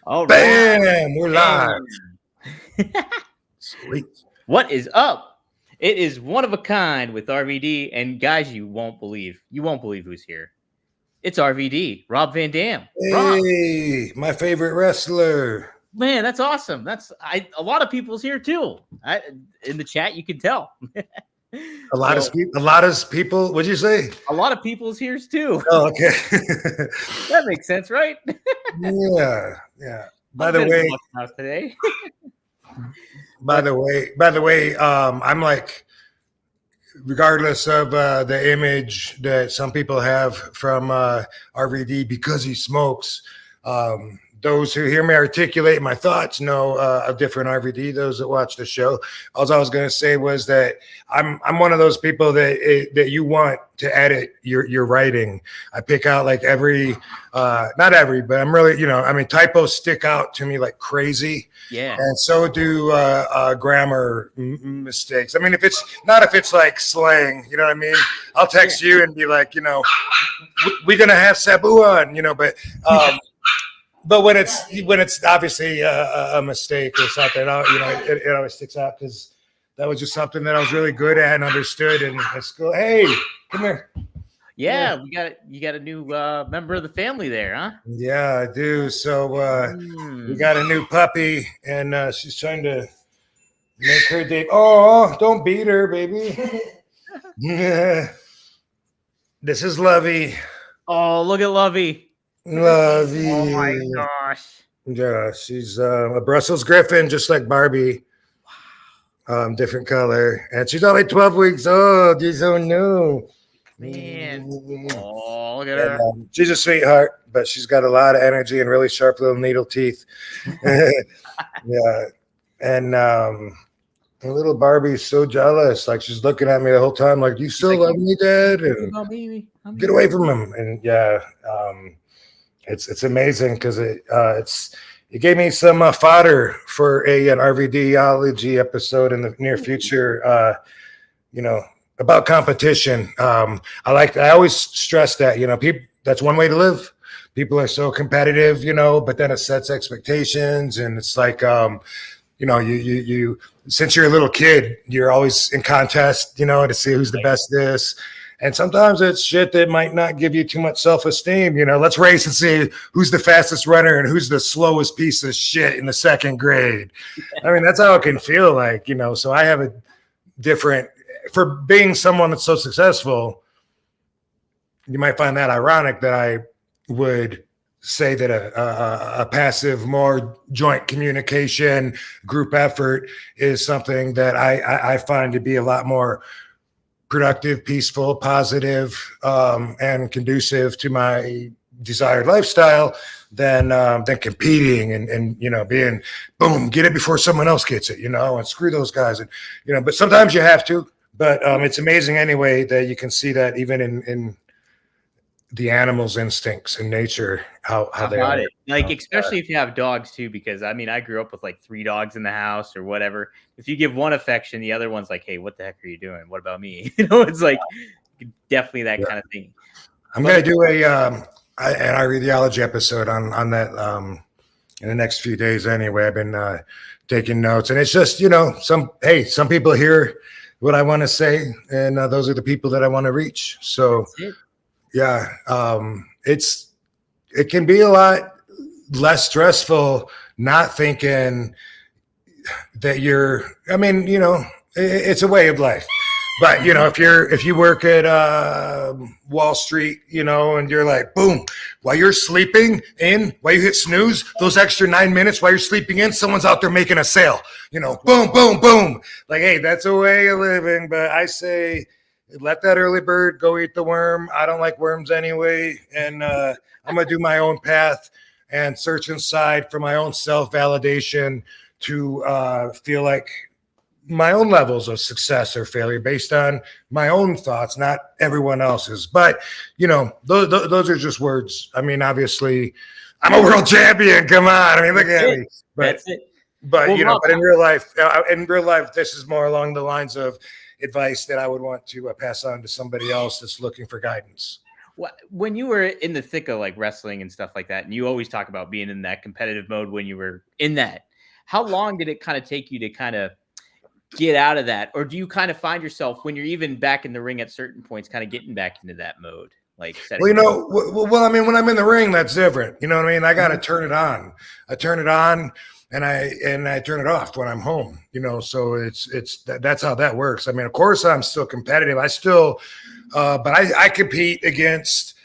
All Bam! right. We're live. Sweet. What is up? It is One of a Kind with RVD, and guys, you won't believe who's here. It's RVD, Rob Van Dam. Rob, Hey, my favorite wrestler. man, that's awesome. A lot of people's here too. In the chat, you can tell. A lot of people. What'd you say? A lot of people's here too. Oh, okay. That makes sense, right? Yeah. By the way, I'm like, regardless of the image that some people have from RVD because he smokes, those who hear me articulate my thoughts know a different RVD. Those that watch the show, all I was going to say was that I'm one of those people that you want to edit your writing. I pick out like not every, but I'm really, typos stick out to me like crazy. Yeah, and so do grammar mistakes. I mean, if it's like slang, you know what I mean? I'll text you and be like, we're gonna have Sabu on, but. But when it's obviously a mistake or something, it always sticks out because that was just something that I was really good at and understood in school. Hey, come here. Yeah, you got a new member of the family there, huh? Yeah, I do. So we got a new puppy, and she's trying to make her day. Oh, don't beat her, baby. This is Lovey. Oh, look at Lovey. Lovey. Oh my gosh. Yeah, she's a Brussels Griffin, just like Barbie. Different color. And she's only 12 weeks old. She's so new. Man. Oh, look at her. She's a sweetheart, but she's got a lot of energy and really sharp little needle teeth. Yeah. And little Barbie's so jealous. Like, she's looking at me the whole time, like, you still love me, Dad? And get away from him. And yeah, it's amazing because it gave me some fodder for an RVDology episode in the near future. About competition. I always stress that people, that's one way to live. People are so competitive, but then it sets expectations, and it's like you since you're a little kid, you're always in contest, to see who's the best this. And sometimes it's shit that might not give you too much self-esteem. Let's race and see who's the fastest runner and who's the slowest piece of shit in the second grade. I mean, that's how it can feel like, so I have a different, for being someone that's so successful, you might find that ironic that I would say that a passive, more joint communication, group effort is something that I find to be a lot more productive, peaceful, positive, and conducive to my desired lifestyle than competing and being boom, get it before someone else gets it, and screw those guys. And but sometimes you have to. But it's amazing anyway that you can see that even in the animals' instincts in nature, how they are. It. Like, especially if you have dogs too, because I mean, I grew up with like 3 dogs in the house or whatever. If you give one affection, the other one's like, hey, what the heck are you doing? What about me? It's like definitely that kind of thing. I'm going to do an RVDology episode on that in the next few days anyway. I've been taking notes, and it's just, some people hear what I want to say, and those are the people that I want to reach. So yeah, it can be a lot less stressful not thinking that it's a way of life. But if you work at Wall Street, and you're like, boom, while you're sleeping in, while you hit snooze, those extra 9 minutes while you're sleeping in, someone's out there making a sale. Boom, boom, boom. Like, hey, that's a way of living. But I say, let that early bird go eat the worm. I don't like worms anyway, and I'm gonna do my own path and search inside for my own self-validation to feel like my own levels of success or failure based on my own thoughts, not everyone else's. But those are just words. I mean, obviously, I'm a world champion. Come on, I mean, look at me. But that's it. But but in real life, this is more along the lines of advice that I would want to pass on to somebody else that's looking for guidance. When you were in the thick of like wrestling and stuff like that, and you always talk about being in that competitive mode when you were in that, how long did it kind of take you to kind of get out of that? Or do you kind of find yourself when you're even back in the ring at certain points, kind of getting back into that mode? Like, well, I mean, when I'm in the ring, that's different. You know what I mean? I got to turn it on. I turn it on and I turn it off when I'm home, you know? So that's how that works. I mean, of course I'm still competitive. I still, but I compete against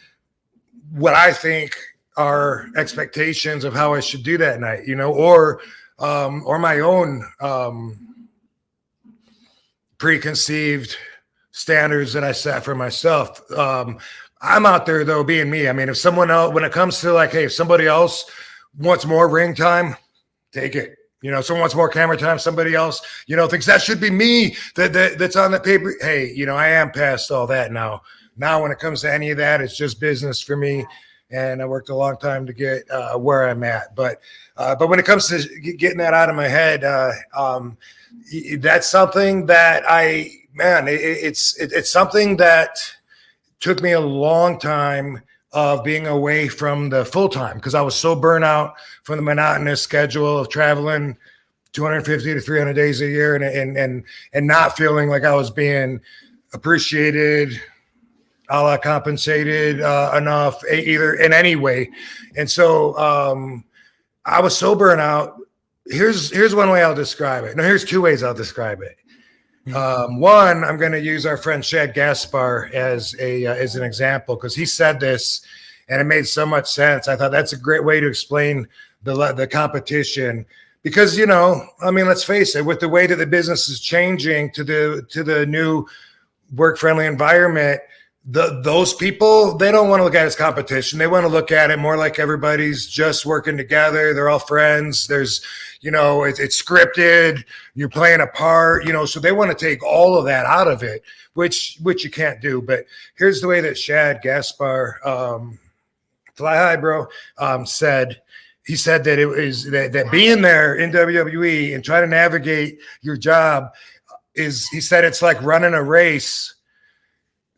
what I think are expectations of how I should do that night, you know, or my own, preconceived standards that I set for myself. I'm out there though, being me. I mean, if someone else, when it comes to like, hey, if somebody else wants more ring time, take it. You know, someone wants more camera time, somebody else, you know, thinks that should be me that's on the paper. Hey, you know, I am past all that now. Now, when it comes to any of that, it's just business for me. And I worked a long time to get where I'm at. But when it comes to getting that out of my head, that's something that it's something that took me a long time of being away from the full time, because I was so burnt out from the monotonous schedule of traveling 250 to 300 days a year and not feeling like I was being appreciated, a la compensated enough, either in any way. And so I was so burnt out. Here's one way I'll describe it. No, here's two ways I'll describe it. One, I'm going to use our friend Shad Gaspar as an example, because he said this and it made so much sense. I thought that's a great way to explain the competition, because, you know, I mean, let's face it, with the way that the business is changing to the new work-friendly environment, those people, they don't want to look at it as competition. They want to look at it more like everybody's just working together. They're all friends. There's, you know, it's scripted. You're playing a part, you know, so they want to take all of that out of it, which you can't do. But here's the way that Shad Gaspar, fly high, bro, said. He said that it was that being there in WWE and trying to navigate your job is, he said, it's like running a race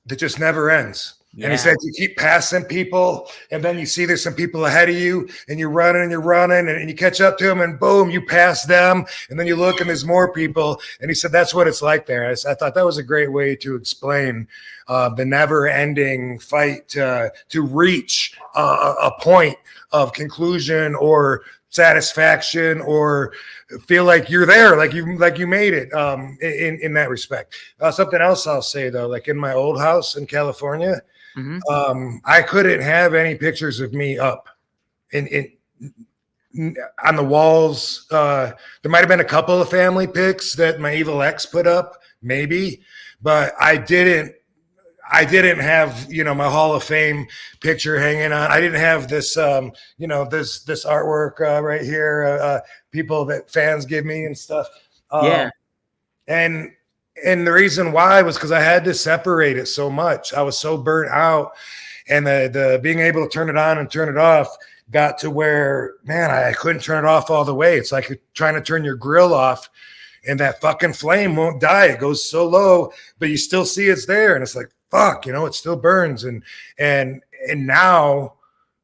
that just never ends. Yeah. And he said you keep passing people, and then you see there's some people ahead of you, and you're running and you catch up to them, and boom, you pass them, and then you look and there's more people. And he said that's what it's like there. I thought that was a great way to explain the never-ending fight to reach a point of conclusion or satisfaction, or feel like you're there, like you made it, in that respect. Something else I'll say though, like in my old house in California, I couldn't have any pictures of me up in on the walls. There might have been a couple of family pics that my evil ex put up, maybe, but I didn't have, you know, my Hall of Fame picture hanging on. I didn't have this, you know, this artwork right here, people that fans give me and stuff. And the reason why was because I had to separate it so much. I was so burnt out, and the being able to turn it on and turn it off got to where, man, I couldn't turn it off all the way. It's like you're trying to turn your grill off, and that fucking flame won't die. It goes so low, but you still see it's there, and it's like, fuck, you know, it still burns. And now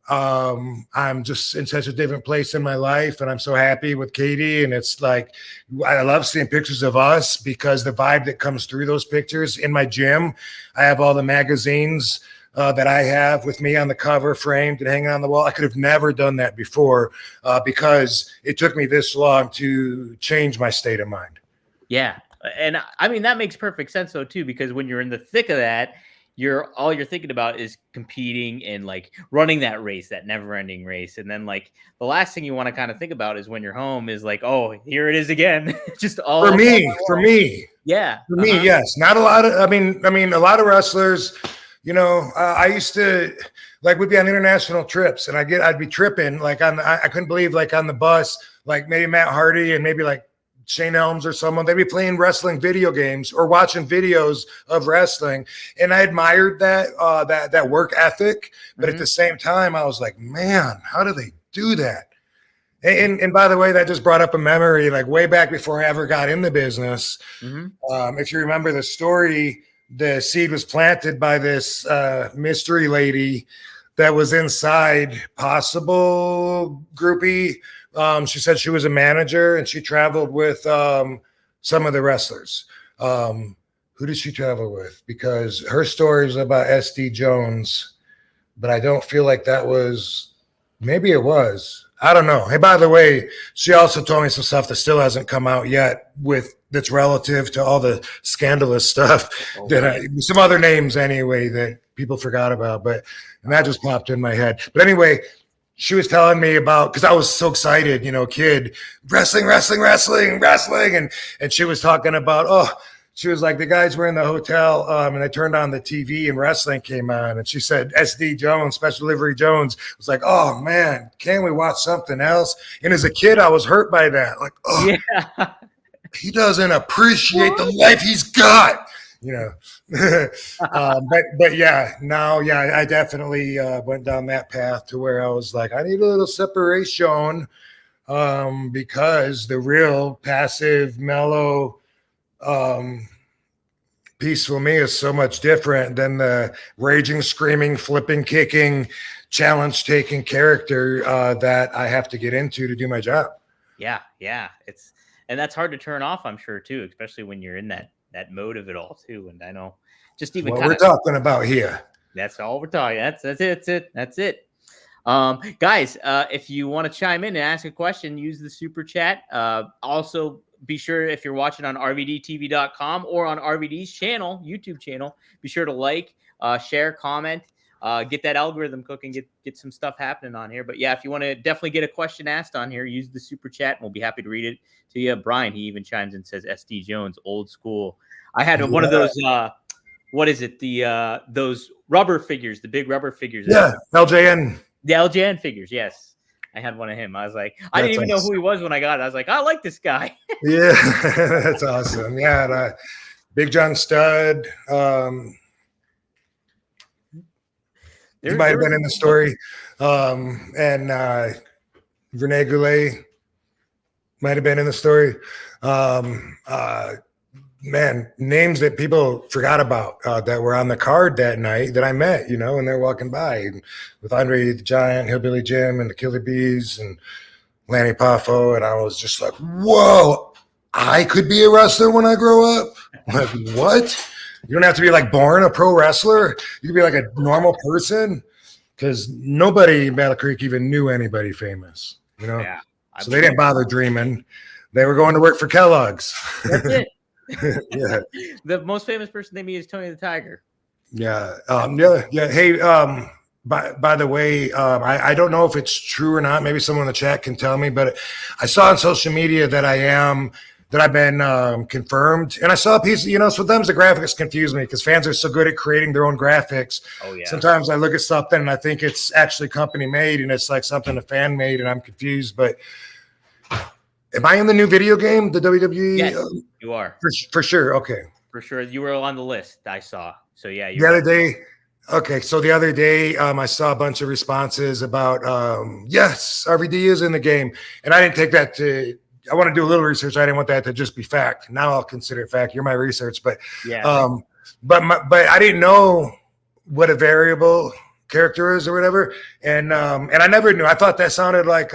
I'm just in such a different place in my life, and I'm so happy with Katie. And it's like, I love seeing pictures of us, because the vibe that comes through those pictures. In my gym, I have all the magazines that I have with me on the cover, framed and hanging on the wall. I could have never done that before, because it took me this long to change my state of mind. Yeah. And I mean, that makes perfect sense though, too, because when you're in the thick of that, all you're thinking about is competing and like running that race, that never ending race. And then like the last thing you want to kind of think about is when you're home is like, oh, here it is again. Just all for me. Yeah. For me. Yes. Not a lot of, I mean, a lot of wrestlers, you know, I used to, like, we'd be on international trips, and I'd be tripping, like I couldn't believe, like on the bus, like maybe Matt Hardy and maybe like Shane Helms or someone, they'd be playing wrestling video games or watching videos of wrestling. And I admired that work ethic. But at the same time, I was like, man, how do they do that? And by the way, that just brought up a memory, like way back before I ever got in the business. If you remember the story, the seed was planted by this mystery lady that was inside Possible Groupie. She said she was a manager and she traveled with some of the wrestlers. Who did she travel with? Because her story is about SD Jones, but I don't feel like that was, maybe it was. I don't know. Hey, by the way, she also told me some stuff that still hasn't come out yet that's relative to all the scandalous stuff some other names anyway that people forgot about, and that just popped in my head. But anyway, she was telling me about, because I was so excited, kid, wrestling. And she was talking about, she was like, the guys were in the hotel and they turned on the TV and wrestling came on. And she said, SD Jones, Special Delivery Jones, was like, oh man, can't we watch something else? And as a kid, I was hurt by that. Like, yeah. He doesn't appreciate the life he's got, but yeah, now, I definitely went down that path to where I was like, I need a little separation because the real passive, mellow, peaceful me is so much different than the raging, screaming, flipping, kicking, challenge taking character that I have to get into to do my job. Yeah. And that's hard to turn off, I'm sure too, especially when you're in that mode of it all too. And I know just even what we're talking about here. That's all we're talking. That's it. Guys, if you want to chime in and ask a question, use the super chat. Also, be sure, if you're watching on rvdtv.com or on RVD's channel, YouTube channel, be sure to like, share, comment, get that algorithm cooking, get some stuff happening on here. But yeah, if you want to definitely get a question asked on here, use the super chat and we'll be happy to read it to you. Brian, he even chimes in and says SD Jones, old school. I had one of those, what is it? Those rubber figures, the big rubber figures. Yeah, LJN. The LJN figures, yes. I had one of him. I was like, I didn't even know who he was when I got it. I was like, I like this guy. Yeah, that's awesome. Yeah, Big John Studd. He might have been in the story. And Renee Goulet might have been in the story. Man, names that people forgot about that were on the card that night that I met, and they're walking by with Andre the Giant, Hillbilly Jim, and the Killer Bees, and Lanny Poffo, and I was just like, whoa, I could be a wrestler when I grow up? Like, what? You don't have to be like born a pro wrestler. You can be like a normal person, because nobody in Battle Creek even knew anybody famous, Yeah, so they didn't bother dreaming. They were going to work for Kellogg's. That's it. Yeah. The most famous person they meet is Tony the Tiger. Yeah. Yeah. Hey, by the way, I don't know if it's true or not. Maybe someone in the chat can tell me, but I saw on social media that I've been confirmed. And I saw a piece, sometimes the graphics confuse me because fans are so good at creating their own graphics. Oh, yeah. Sometimes I look at something and I think it's actually company made and it's like something a fan made and I'm confused. But am I in the new video game, the WWE? Yes, you are. For sure. Okay. For sure. You were on the list, I saw. So, yeah. The other day. Okay. So the other day, I saw a bunch of responses about, yes, RVD is in the game. And I didn't take that to, I want to do a little research. I didn't want that to just be fact. Now I'll consider it fact. You're my research. But, yeah. But I didn't know what a variable character is or whatever. And I never knew. I thought that sounded like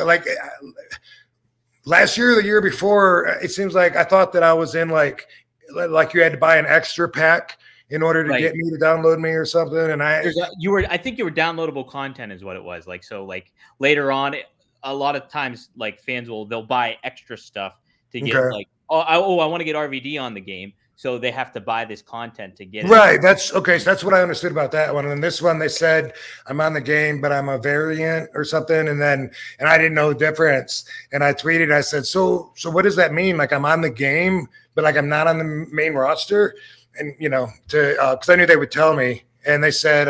last year or the year before, it seems like I thought that I was in like you had to buy an extra pack in order to get me to download me or something. And I think you were downloadable content is what it was. Like, so like later on, a lot of times like fans they'll buy extra stuff to get like, I want to get RVD on the game. So they have to buy this content to get it. Right. That's okay. So that's what I understood about that one. And this one, they said I'm on the game, but I'm a variant or something. And I didn't know the difference. And I tweeted, I said, so what does that mean? Like I'm on the game, but like I'm not on the main roster. And, because I knew they would tell me. And they said,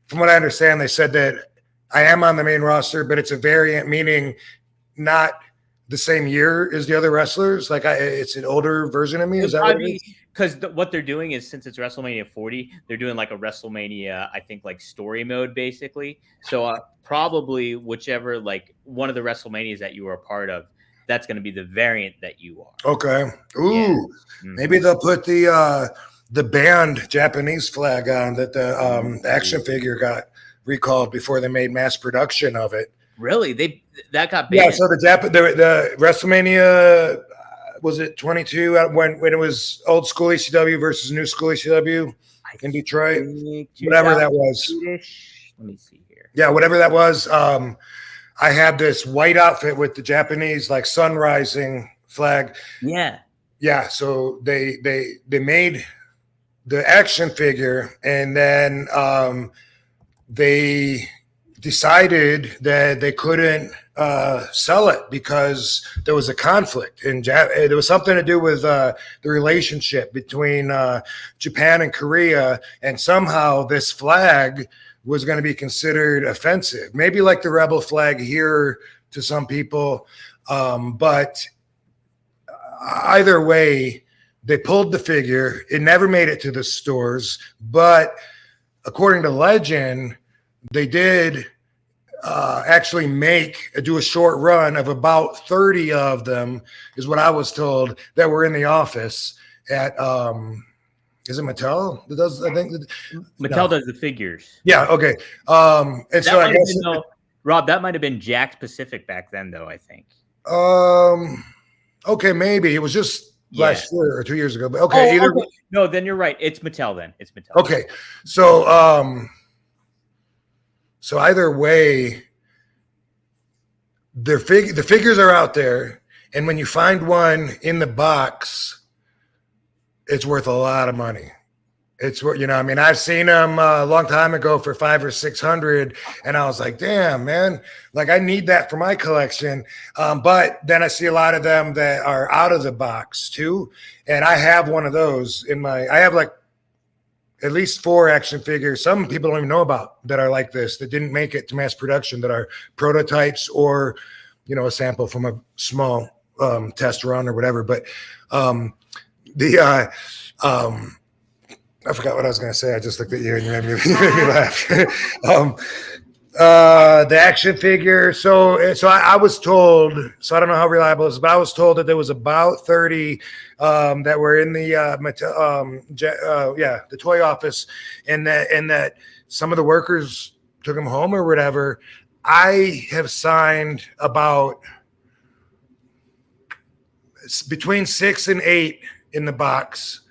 from what I understand, they said that I am on the main roster, but it's a variant, meaning not the same year as the other wrestlers. Like it's an older version of me. Is that what it is? Because what they're doing is, since it's WrestleMania 40, they're doing like a WrestleMania, I think, like story mode basically. So probably whichever, like one of the WrestleManias that you were a part of, that's going to be the variant that you are. Okay. Ooh, yeah. Mm-hmm. Maybe they'll put the the banned Japanese flag on that the action figure got recalled before they made mass production of it. Really? That got banned? Yeah, so the WrestleMania, was it 22 when it was old school ECW versus new school ECW in Detroit? Whatever that was. Let me see here. Yeah, whatever that was. I had this white outfit with the Japanese like sun rising flag. Yeah. Yeah, so they made the action figure, and then they decided that they couldn't sell it because there was a conflict in there was something to do with the relationship between Japan and Korea, and somehow this flag was going to be considered offensive, maybe like the rebel flag here to some people, but either way, they pulled the figure. It never made it to the stores, but according to legend, they did actually do a short run of about 30 of them, is what I was told, that were in the office at is it Mattel that does? I think Mattel does the figures. Yeah. Okay. And so I guess Rob, that might have been Jakks Pacific back then, though. I think. Okay, maybe it was just last year or 2 years ago. But okay, okay. No, then you're right. It's Mattel. Then it's Mattel. Okay, so so either way, the figures are out there, and when you find one in the box, it's worth a lot of money. It's what, I mean, I've seen them a long time ago for $500 or $600, and I was like, damn, man, like I need that for my collection. But then I see a lot of them that are out of the box too, and I have one of those I have like at least 4 action figures. Some people don't even know about that are like this, that didn't make it to mass production, that are prototypes or, a sample from a small test run or whatever. But I forgot what I was going to say. I just looked at you and you made me laugh. The action figure. So I was told, so I don't know how reliable it is, but I was told that there was about 30 that were in the the toy office, and that some of the workers took them home or whatever. I have signed about between 6 and 8 in the box.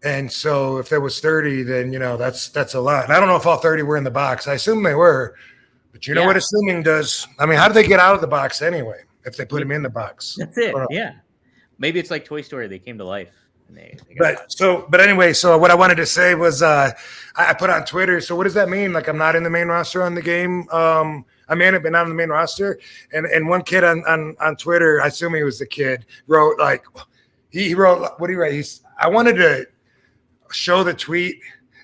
And so if there was 30, then, that's a lot. And I don't know if all 30 were in the box. I assume they were, but you know what assuming does. I mean, how did they get out of the box anyway if they put them in the box? That's it. Yeah. Maybe it's like Toy Story. They came to life. And but anyway, so what I wanted to say was I put on Twitter. So what does that mean? Like I'm not in the main roster on the game. I may have been on the main roster. And one kid on Twitter, I assume he was the kid, wrote like, he wrote, what did he write? I wanted to show the tweet,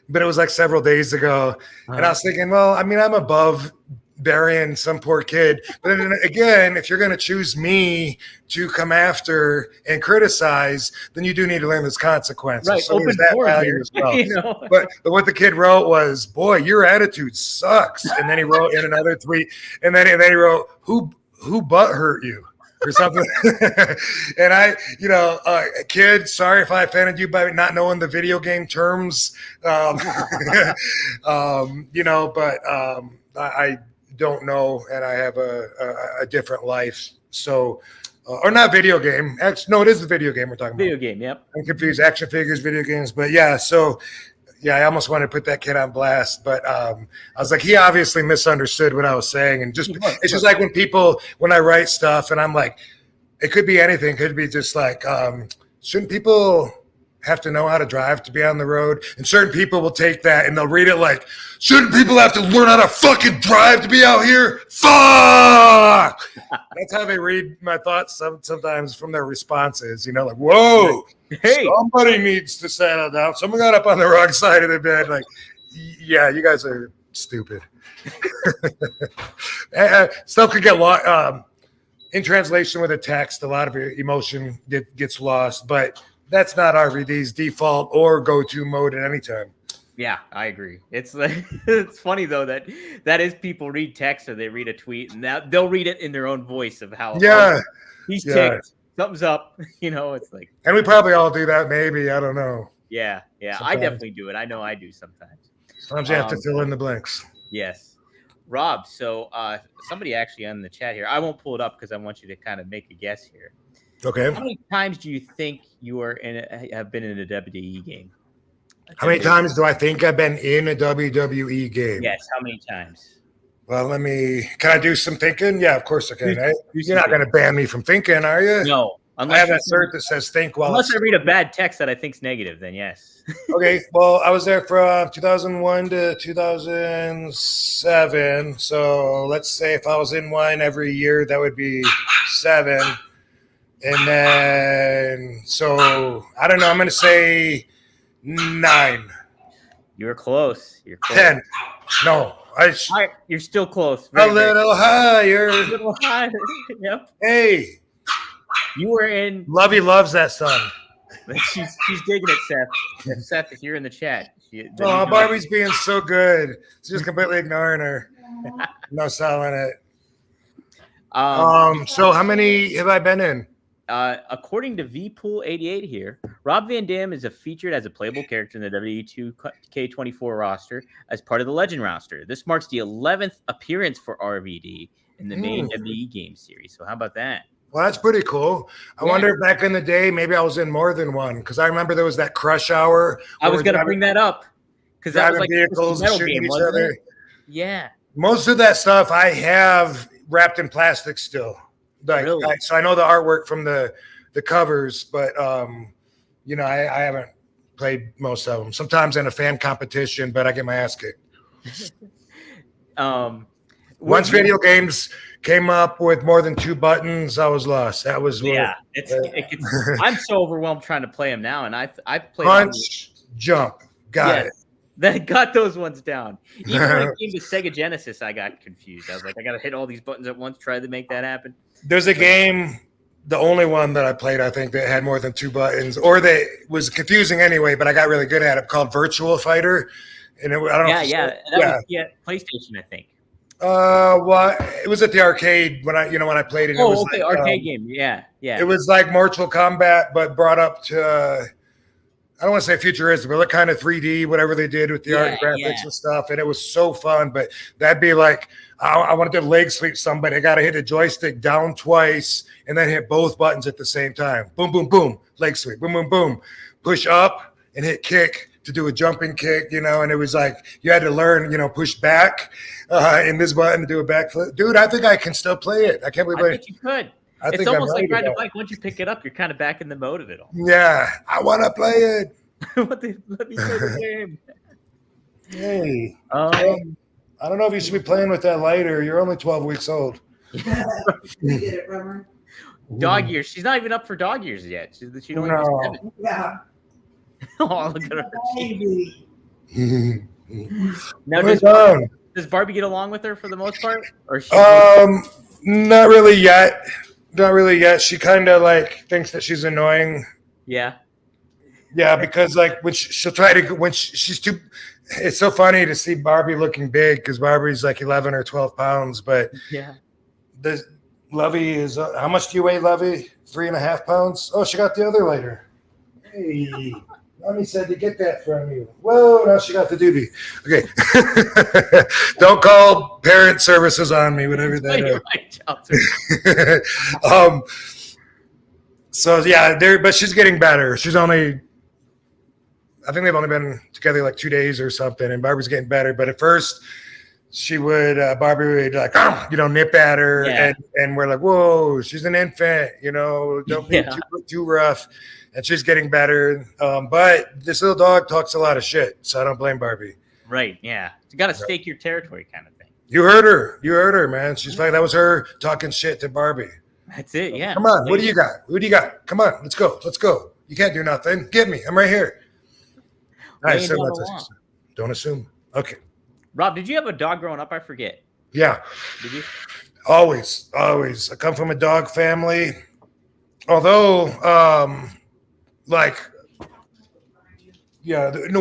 but it was like several days ago. And I was thinking, well, I mean, I'm above burying some poor kid. But then again, if you're going to choose me to come after and criticize, then you do need to learn those consequences. Right. So Open there's that door value here. as well. But what the kid wrote was, boy, your attitude sucks. And then he wrote in another tweet, and then he wrote, who butt hurt you? Or something. And kid, sorry if I offended you by not knowing the video game terms. But I don't know, and I have a different life. So, or not video game. Actually, no, it is the video game we're talking about. Video game, yep. I'm confused. Action figures, video games. But yeah, so I almost wanted to put that kid on blast, but I was like, he obviously misunderstood what I was saying. And it's just like when I write stuff and I'm like, it could be anything. It could be just like, shouldn't people have to know how to drive to be on the road? And certain people will take that and they'll read it like, shouldn't people have to learn how to fucking drive to be out here? Fuck! That's how they read my thoughts sometimes from their responses, like, whoa, hey, somebody needs to settle down. Someone got up on the wrong side of the bed. Like, yeah, you guys are stupid. Stuff could get lost. In translation with a text, a lot of your emotion gets lost, but that's not RVD's default or go-to mode at any time. Yeah, I agree. It's like, it's funny though that is people read text or they read a tweet and they'll read it in their own voice of how he's ticked, something's up. It's like, and we probably all do that. Maybe, I don't know. Yeah. I Sometimes. definitely do it. I know I do sometimes. Sometimes you have to fill in the blanks. Yes. Rob, so somebody actually on the chat here, I won't pull it up because I want you to kind of make a guess here. Okay. How many times do you think you have been in a WWE game? How many times do I think I've been in a WWE game? Yes, how many times? Well, can I do some thinking? Yeah, of course I can. You're not going to ban me from thinking, are you? No. I have a cert that says think while unless I read a bad text that I think's negative, then yes. Okay, well, I was there from 2001 to 2007. So let's say if I was in one every year, that would be 7. And then, so I don't know. I'm going to say 9. You're close. 10. No. You're still close. A little higher. A little higher. Yep. Hey. You were in. Lovey loves that song. She's digging it, Seth. Seth, if you're in the chat. Barbie's being so good. She's just completely ignoring her. No selling it. So how many have I been in? According to VPool88 here, Rob Van Dam is featured as a playable character in the W2K24 roster as part of the Legend roster. This marks the 11th appearance for RVD in the main WWE game series. So how about that? Well, that's pretty cool. I wonder if back in the day, maybe I was in more than one, because I remember there was that Crush Hour. I was going to bring that up because that was like vehicles a shooting game, each other. It? Yeah. Most of that stuff I have wrapped in plastic still. Really? So I know the artwork from the covers, but I haven't played most of them. Sometimes in a fan competition, but I get my ass kicked. Once video games came up with more than 2 buttons, I was lost. That was I'm so overwhelmed trying to play them now, and I play punch, jump, got it. That got those ones down. Even when it came to Sega Genesis, I got confused. I was like, I got to hit all these buttons at once, try to make that happen. There's a game, the only one that I played, I think, that had more than 2 buttons, or that was confusing anyway, but I got really good at it, called Virtual Fighter. And I don't know. That was PlayStation, I think. Well, it was at the arcade when I played it. Arcade game. Yeah. It was like Mortal Kombat, but brought up to, I don't want to say futuristic, but look kind of 3D, whatever they did with the art and graphics and stuff. And it was so fun, but that'd be like, I wanted to leg sweep somebody. I got to hit the joystick down twice and then hit both buttons at the same time. Boom, boom, boom, leg sweep, boom, boom, boom. Push up and hit kick to do a jumping kick, and it was like you had to learn, push back in this button to do a backflip. Dude, I think I can still play it. I can't believe I think you could. It's almost like riding a bike. Once you pick it up, you're kind of back in the mode of it all. Yeah, I want to play it. Let me play the game. Hey, I don't know if you should be playing with that lighter. You're only 12 weeks old. Dog years. She's not even up for dog years yet. She don't even 7. Yeah. Oh, look at her. Now, does Barbie get along with her for the most part? Or not really yet. Not really yet. She kind of thinks that she's annoying. Yeah. Yeah, because when she'll try to, she's too, it's so funny to see Barbie looking big because Barbie's 11 or 12 pounds, but Lovey is, how much do you weigh, Lovey? 3.5 pounds? Oh, she got the other lighter. Hey. Mommy said to get that from you. Whoa, now she got the duty. Okay. Don't call parent services on me, whatever that is. So, yeah, but she's getting better. She's only, I think they've only been together 2 days or something, and Barbie's getting better. But at first, she would, Barbie would nip at her, and we're like, whoa, she's an infant, don't be too rough. And she's getting better. But this little dog talks a lot of shit, so I don't blame Barbie. Right, yeah. You got to stake your territory kind of thing. You heard her, man. She's like, that was her talking shit to Barbie. That's it, yeah. Come on, what do you got? Who do you got? Come on, let's go. You can't do nothing. Get me. I'm right here. Don't assume. Okay. Rob, did you have a dog growing up? I forget. Yeah. Did you? Always. I come from a dog family. Although,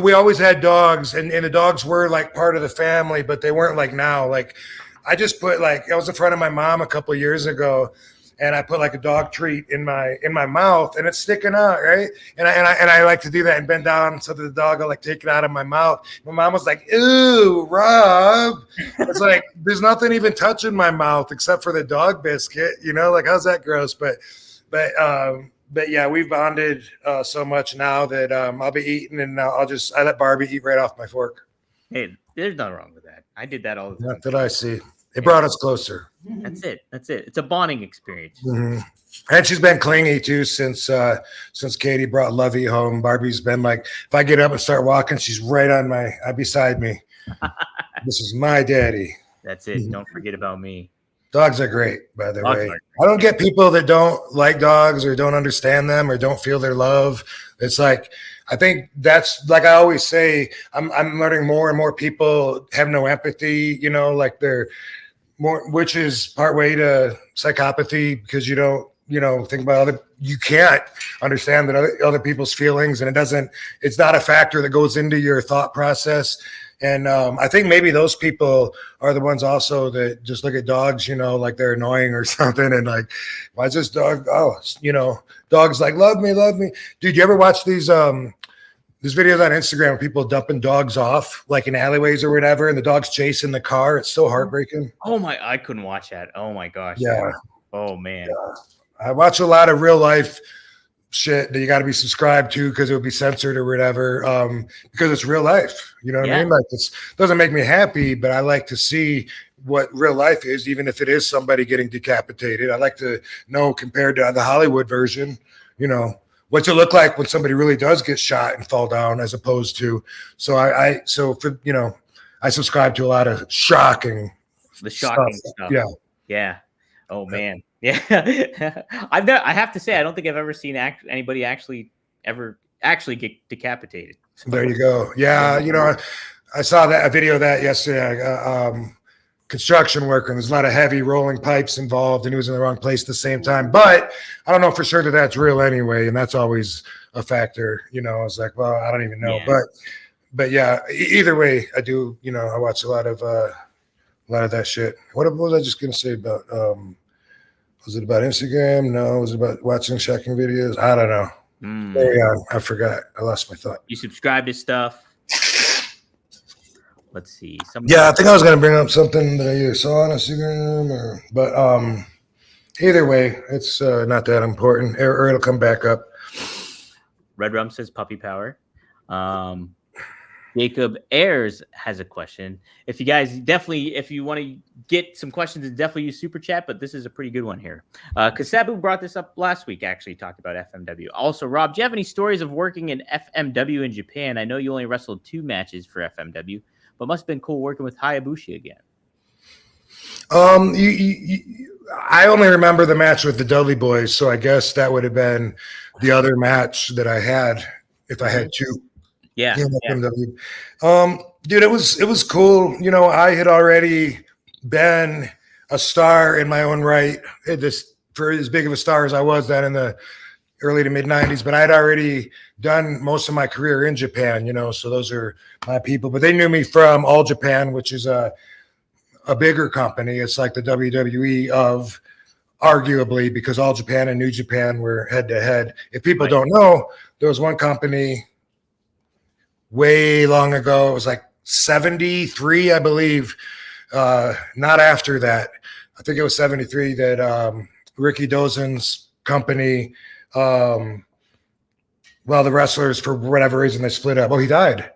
we always had dogs, and the dogs were part of the family, but they weren't now. I just put I was in front of my mom a couple of years ago, and I put like a dog treat in my mouth, and it's sticking out, right? And I like to do that and bend down so that the dog will like take it out of my mouth. My mom was like, "Ooh, Rob," it's like there's nothing even touching my mouth except for the dog biscuit, like how's that gross? But yeah, we've bonded so much now that I'll be eating and I let Barbie eat right off my fork. Hey, there's nothing wrong with that. I did that all the time. Not that I see. It brought us closer. That's it. It's a bonding experience. Mm-hmm. And she's been clingy too since Katie brought Lovey home. Barbie's been like, if I get up and start walking, she's right on beside me. This is my daddy. That's it. Don't forget about me. Dogs are great, by the way. I don't get people that don't like dogs or don't understand them or don't feel their love. It's like, I think that's like I always say, I'm learning more and more people have no empathy, like they're more, which is part way to psychopathy because you don't, think about you can't understand that other people's feelings, and it's not a factor that goes into your thought process. And I think maybe those people are the ones also that just look at dogs, like they're annoying or something. And like, why is this dog? Oh, dogs like, love me. Dude, you ever watch these videos on Instagram of people dumping dogs off like in alleyways or whatever, and the dog's chasing the car? It's so heartbreaking. I couldn't watch that. Oh my gosh. Yeah. Oh man. Yeah. I watch a lot of real life shit that you got to be subscribed to because it would be censored or whatever, because it's real life. You know what I mean? Like, it doesn't make me happy, but I like to see what real life is, even if it is somebody getting decapitated. I like to know, compared to the Hollywood version, what's it look like when somebody really does get shot and fall down, as opposed to. So I subscribe to a lot of shocking stuff. Yeah. Oh man. Yeah. I have to say, I don't think I've ever seen anybody actually get decapitated. So. There you go. Yeah. I saw a video of that yesterday. Construction worker, and there's a lot of heavy rolling pipes involved, and he was in the wrong place at the same time. But I don't know for sure that that's real anyway, and that's always a factor. I was like, well, I don't even know. Yeah. But yeah, either way, I do. I watch a lot of that shit. What was I just gonna say about? Was it about Instagram? No. Was it about watching shocking videos? I don't know. There you go. I forgot. I lost my thought. You subscribe to stuff. Let's see. Yeah, I think I was going to bring up something that I either saw on Instagram but either way, it's not that important, or it'll come back up. Red Rum says puppy power. Jacob Ayers has a question. If you guys if you want to get some questions, definitely use Super Chat, but this is a pretty good one here. Because Sabu brought this up last week, actually, talked about FMW. Also, Rob, do you have any stories of working in FMW in Japan? I know you only wrestled 2 matches for FMW, but must have been cool working with Hayabusa again. I only remember the match with the Dudley Boys, so I guess that would have been the other match that I had if I had 2. Yeah. Dude, it was cool. I had already been a star in my own right. For as big of a star as I was then in the early to mid 90s, but I'd already done most of my career in Japan, so those are my people. But they knew me from All Japan, which is a bigger company. It's like the WWE of, arguably, because All Japan and New Japan were head to head. If people don't know, there was one company way long ago. It was like 73, I believe. Not after that. I think it was 73 that Ricky Dozen's company, the wrestlers, for whatever reason, they split up. Oh, he died.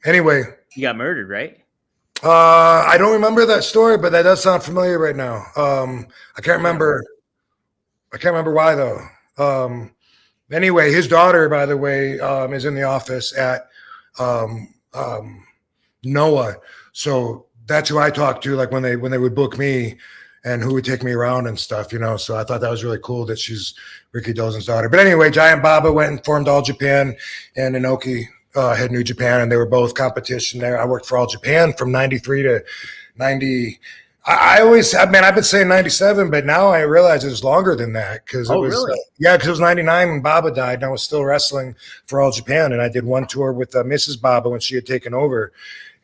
Anyway. He got murdered, right? I don't remember that story, but that does sound familiar right now. I can't remember why, though. Anyway, his daughter, by the way, is in the office at Noah. So that's who I talked to, like when they would book me and who would take me around and stuff, So I thought that was really cool that she's Ricky Dozen's daughter. But anyway, Giant Baba went and formed All Japan, and Inoki had New Japan, and they were both competition there. I worked for All Japan from 93 to 90. I've been saying 97, but now I realize it was longer than that because it was, really? Because it was 99 when Baba died, and I was still wrestling for All Japan, and I did one tour with Mrs. Baba when she had taken over,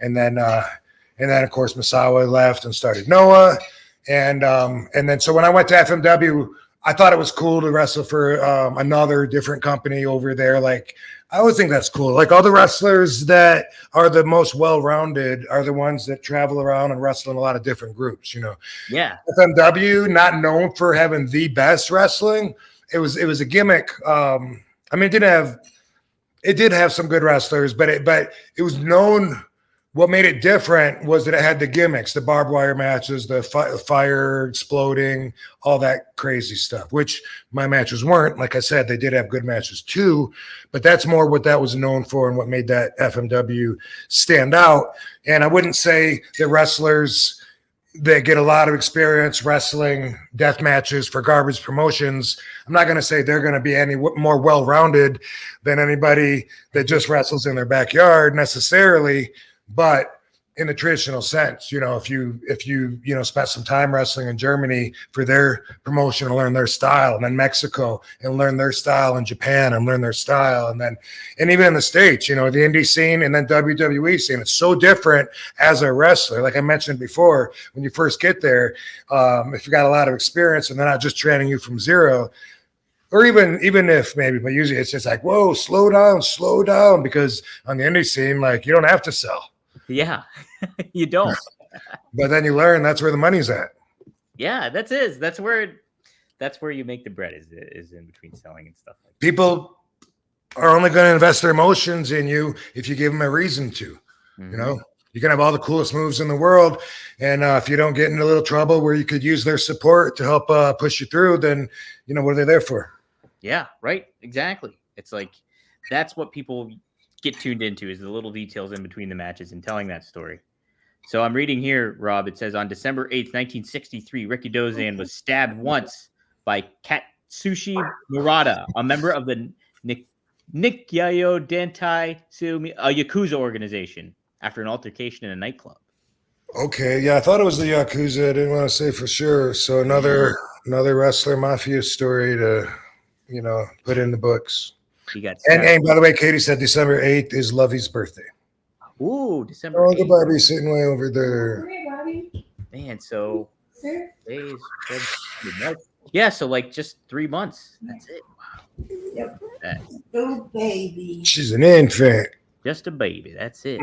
and then of course Misawa left and started Noah, And then so when I went to FMW, I thought it was cool to wrestle for another different company over there. Like, I always think that's cool. Like, all the wrestlers that are the most well-rounded are the ones that travel around and wrestle in a lot of different groups, you know? Yeah. FMW, not known for having the best wrestling. It was a gimmick. I mean, it did have some good wrestlers, but it was known. What made it different was that it had the gimmicks, the barbed wire matches, the fire exploding, all that crazy stuff, which my matches weren't. Like I said, they did have good matches too, but that's more what that was known for and what made that FMW stand out. And I wouldn't say that wrestlers that get a lot of experience wrestling death matches for garbage promotions, I'm not going to say they're going to be any more well-rounded than anybody that just wrestles in their backyard necessarily. But in the traditional sense, you know, if you spent some time wrestling in Germany for their promotion and learn their style, and then Mexico and learn their style, and Japan and learn their style, and even in the States, you know, the indie scene and then WWE scene, it's so different as a wrestler. Like I mentioned before, when you first get there, if you got a lot of experience and they're not just training you from zero, or even if maybe, but usually it's just like, whoa, slow down, because on the indie scene, like, you don't have to sell. Yeah, you don't. But then you learn that's where the money's at. Yeah, that's where you make the bread is in between selling and stuff like that. People are only going to invest their emotions in you if you give them a reason to. Mm-hmm. You know, you can have all the coolest moves in the world, and if you don't get in a little trouble where you could use their support to help push you through, then, you know, what are they there for? Yeah, right. Exactly. It's like, that's what people get tuned into, is the little details in between the matches and telling that story. So I'm reading here, Rob. It says on December 8th, 1963, Ricky Dozan was stabbed once by Katsushi Murata, a member of the Nikyayo Dentai Sumi, a Yakuza organization, after an altercation in a nightclub. Okay, yeah, I thought it was the Yakuza. I didn't want to say for sure. So another wrestler mafia story to, you know, put in the books. And by the way, Katie said December 8th is Lovey's birthday. Ooh, December 8th. Oh, the Barbie's sitting way over there. Hey, Robbie. Man, so yeah, so like just 3 months. That's it. Wow. Yep. Little baby. She's an infant. Just a baby. That's it.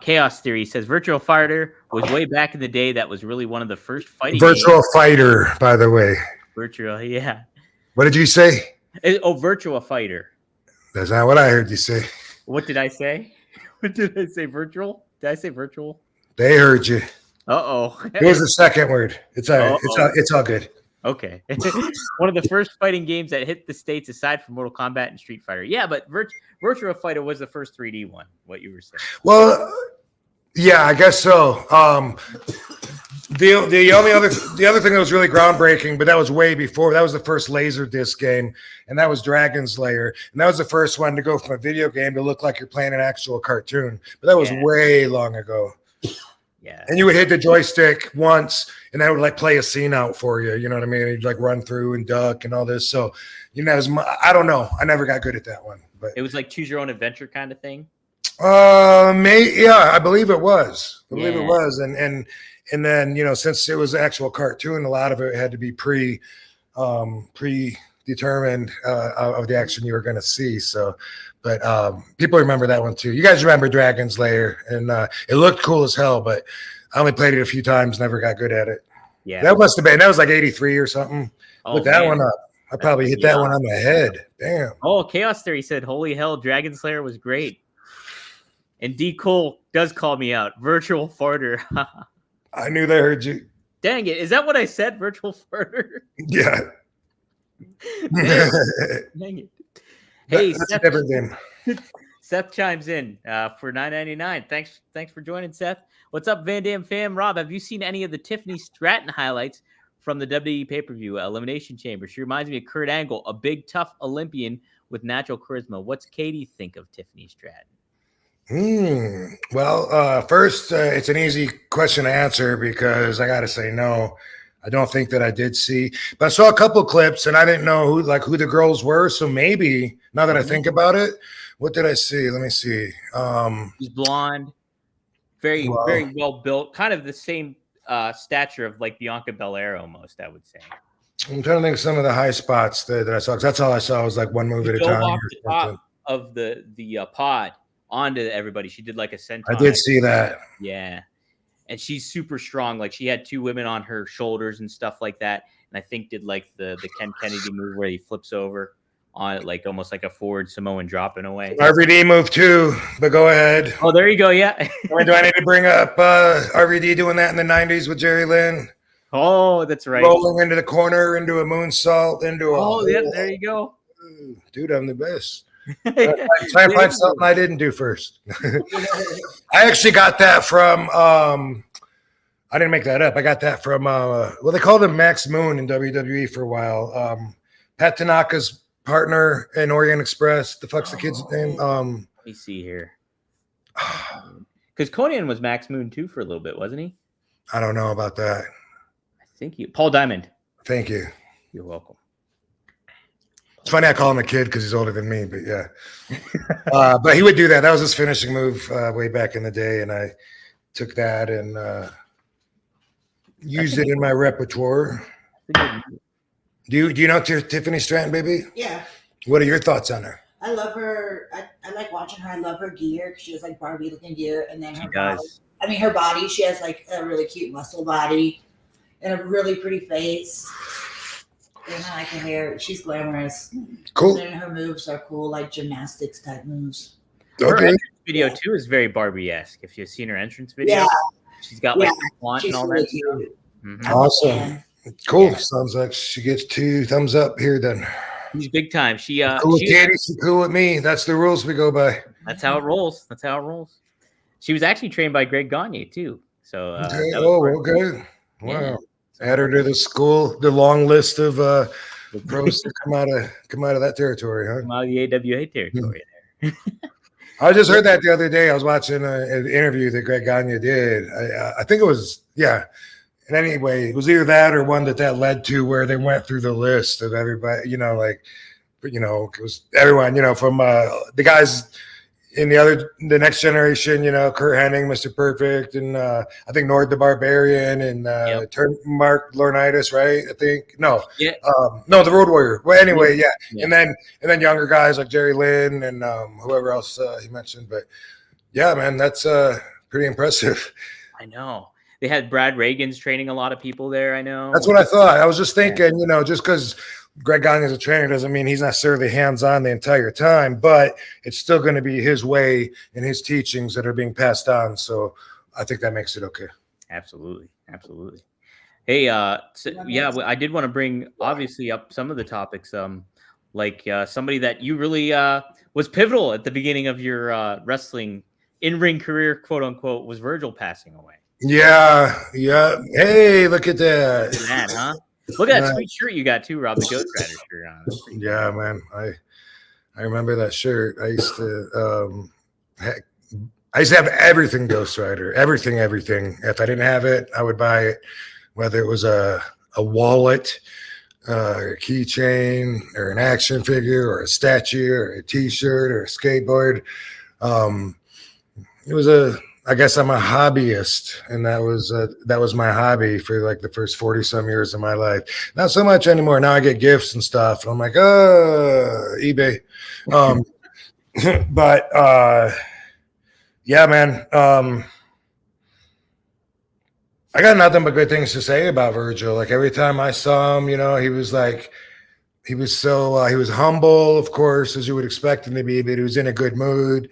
Chaos Theory says Virtual Fighter was way back in the day. That was really one of the first fighting Virtual games. Fighter, by the way. Virtual, yeah. What did you say? Virtual Fighter. That's not what I heard you say. What did I say? What did I say? Virtual? Did I say virtual? They heard you. Uh-oh. Here's the second word. It's all good. Okay. One of the first fighting games that hit the States aside from Mortal Kombat and Street Fighter. Yeah, but Virtual Fighter was the first 3D one, what you were saying. Well, yeah, I guess so. The other thing that was really groundbreaking, but that was way before. That was the first Laserdisc game, and that was Dragon's Lair, and that was the first one to go from a video game to look like you're playing an actual cartoon. But that was way long ago. Yeah. And you would hit the joystick once, and that would like play a scene out for you. You know what I mean? You'd like run through and duck and all this. So, you know, I don't know. I never got good at that one. But it was like choose your own adventure kind of thing. Yeah, I believe it was. And then, you know, since it was an actual cartoon, a lot of it had to be predetermined of the action you were going to see. So, but people remember that one too. You guys remember Dragon's Lair, and it looked cool as hell, but I only played it a few times, never got good at it. Yeah, that must have been, that was like 83 or something. Look that one up. I probably hit that one on the head. Damn. Oh, Chaos Theory said, holy hell, Dragon's Lair was great. And D. Cole does call me out. Virtual Farter. I knew they heard you. Dang it. Is that what I said? Virtual Farter? Yeah. Dang it. Hey, Seth, Seth chimes in for $9.99. Thanks for joining, Seth. What's up, Van Dam fam? Rob, have you seen any of the Tiffany Stratton highlights from the WWE pay-per-view Elimination Chamber? She reminds me of Kurt Angle, a big, tough Olympian with natural charisma. What's Katie think of Tiffany Stratton? Well, first, it's an easy question to answer because I got to say no. I don't think that I did see, but I saw a couple clips and I didn't know who the girls were. So maybe now that I think about it, what did I see? Let me see. She's blonde, very well built, kind of the same stature of like Bianca Belair almost, I would say. I'm trying to think of some of the high spots that I saw. 'Cause that's all I saw was like one move at a time. Off the top of the pod onto everybody. She did like a senton. I did see that. Yeah. And she's super strong. Like she had 2 women on her shoulders and stuff like that. And I think did like the Ken Kennedy move where he flips over on it, like almost like a forward Samoan drop in a way. RVD move too, but go ahead. Oh, there you go. Yeah. Do I need to bring up RVD doing that in the 90s with Jerry Lynn? Oh, that's right. Rolling into the corner, into a moonsault, into a. Oh, yeah, there you go. Dude, I'm the best. Try and find something I didn't do first. I actually got that from I didn't make that up. I got that from they called him Max Moon in WWE for a while. Pat Tanaka's partner in Orient Express. The fuck's the kid's name? Let me see here. Because Conan was Max Moon too for a little bit, wasn't he? I don't know about that. I think Paul Diamond. Thank you. You're welcome. It's funny I call him a kid because he's older than me, but yeah. But he would do that. That was his finishing move way back in the day, and I took that and used it in my repertoire. Do you know Tiffany Stratton, baby? Yeah. What are your thoughts on her? I love her. I like watching her. I love her gear. She has like Barbie looking gear, and then her body. I mean, her body. She has like a really cute muscle body and a really pretty face. And I like her hair. She's glamorous. Cool. And her moves are cool, like gymnastics type moves. Her entrance video too is very Barbie-esque. If you've seen her entrance video, she's got like the font and all really that. Mm-hmm. Awesome. Cool. Yeah. Sounds like she gets 2 thumbs up here then. She's big time. She cool with Katie, she's cool with me. That's the rules we go by. That's how it rolls. That's how it rolls. She was actually trained by Greg Gagne too. So okay. Okay. Wow. Yeah. Add her to the long list of pros to come out of that territory, huh? Come out of the AWA territory there. I just heard that the other day. I was watching an interview that Greg Gagne did. I think it was, yeah. And anyway, it was either that or one that led to where they went through the list of everybody, it was everyone, from the guys in the next generation, Kurt Hennig, Mr. Perfect, and I think Nord the Barbarian and Mark Laurinaitis, right? I think no, the Road Warrior. Well, anyway, yeah. And then younger guys like Jerry Lynn and whoever else he mentioned. But yeah, man, that's pretty impressive. I know they had Brad Reagan's training a lot of people there. I know that's what I thought. I was just thinking, just because Greg Gagne is a trainer doesn't mean he's necessarily hands-on the entire time, but it's still going to be his way and his teachings that are being passed on. So I think that makes it okay. Absolutely. Hey, I did want to bring obviously up some of the topics, like somebody that you really was pivotal at the beginning of your wrestling in-ring career, quote unquote, was Virgil passing away. Yeah. Hey, look at that. Look at that, huh? Look at that sweet shirt you got too, Rob, the Ghost Rider shirt on. Yeah, man. I remember that shirt. I used to have everything Ghost Rider. Everything. If I didn't have it, I would buy it, whether it was a wallet, or a keychain, or an action figure, or a statue, or a t-shirt, or a skateboard. I guess I'm a hobbyist, and that was my hobby for like the first 40 some years of my life. Not so much anymore. Now I get gifts and stuff, and I'm like, eBay. But yeah, man. I got nothing but good things to say about Virgil. Like every time I saw him, he was humble, of course, as you would expect him to be, but he was in a good mood.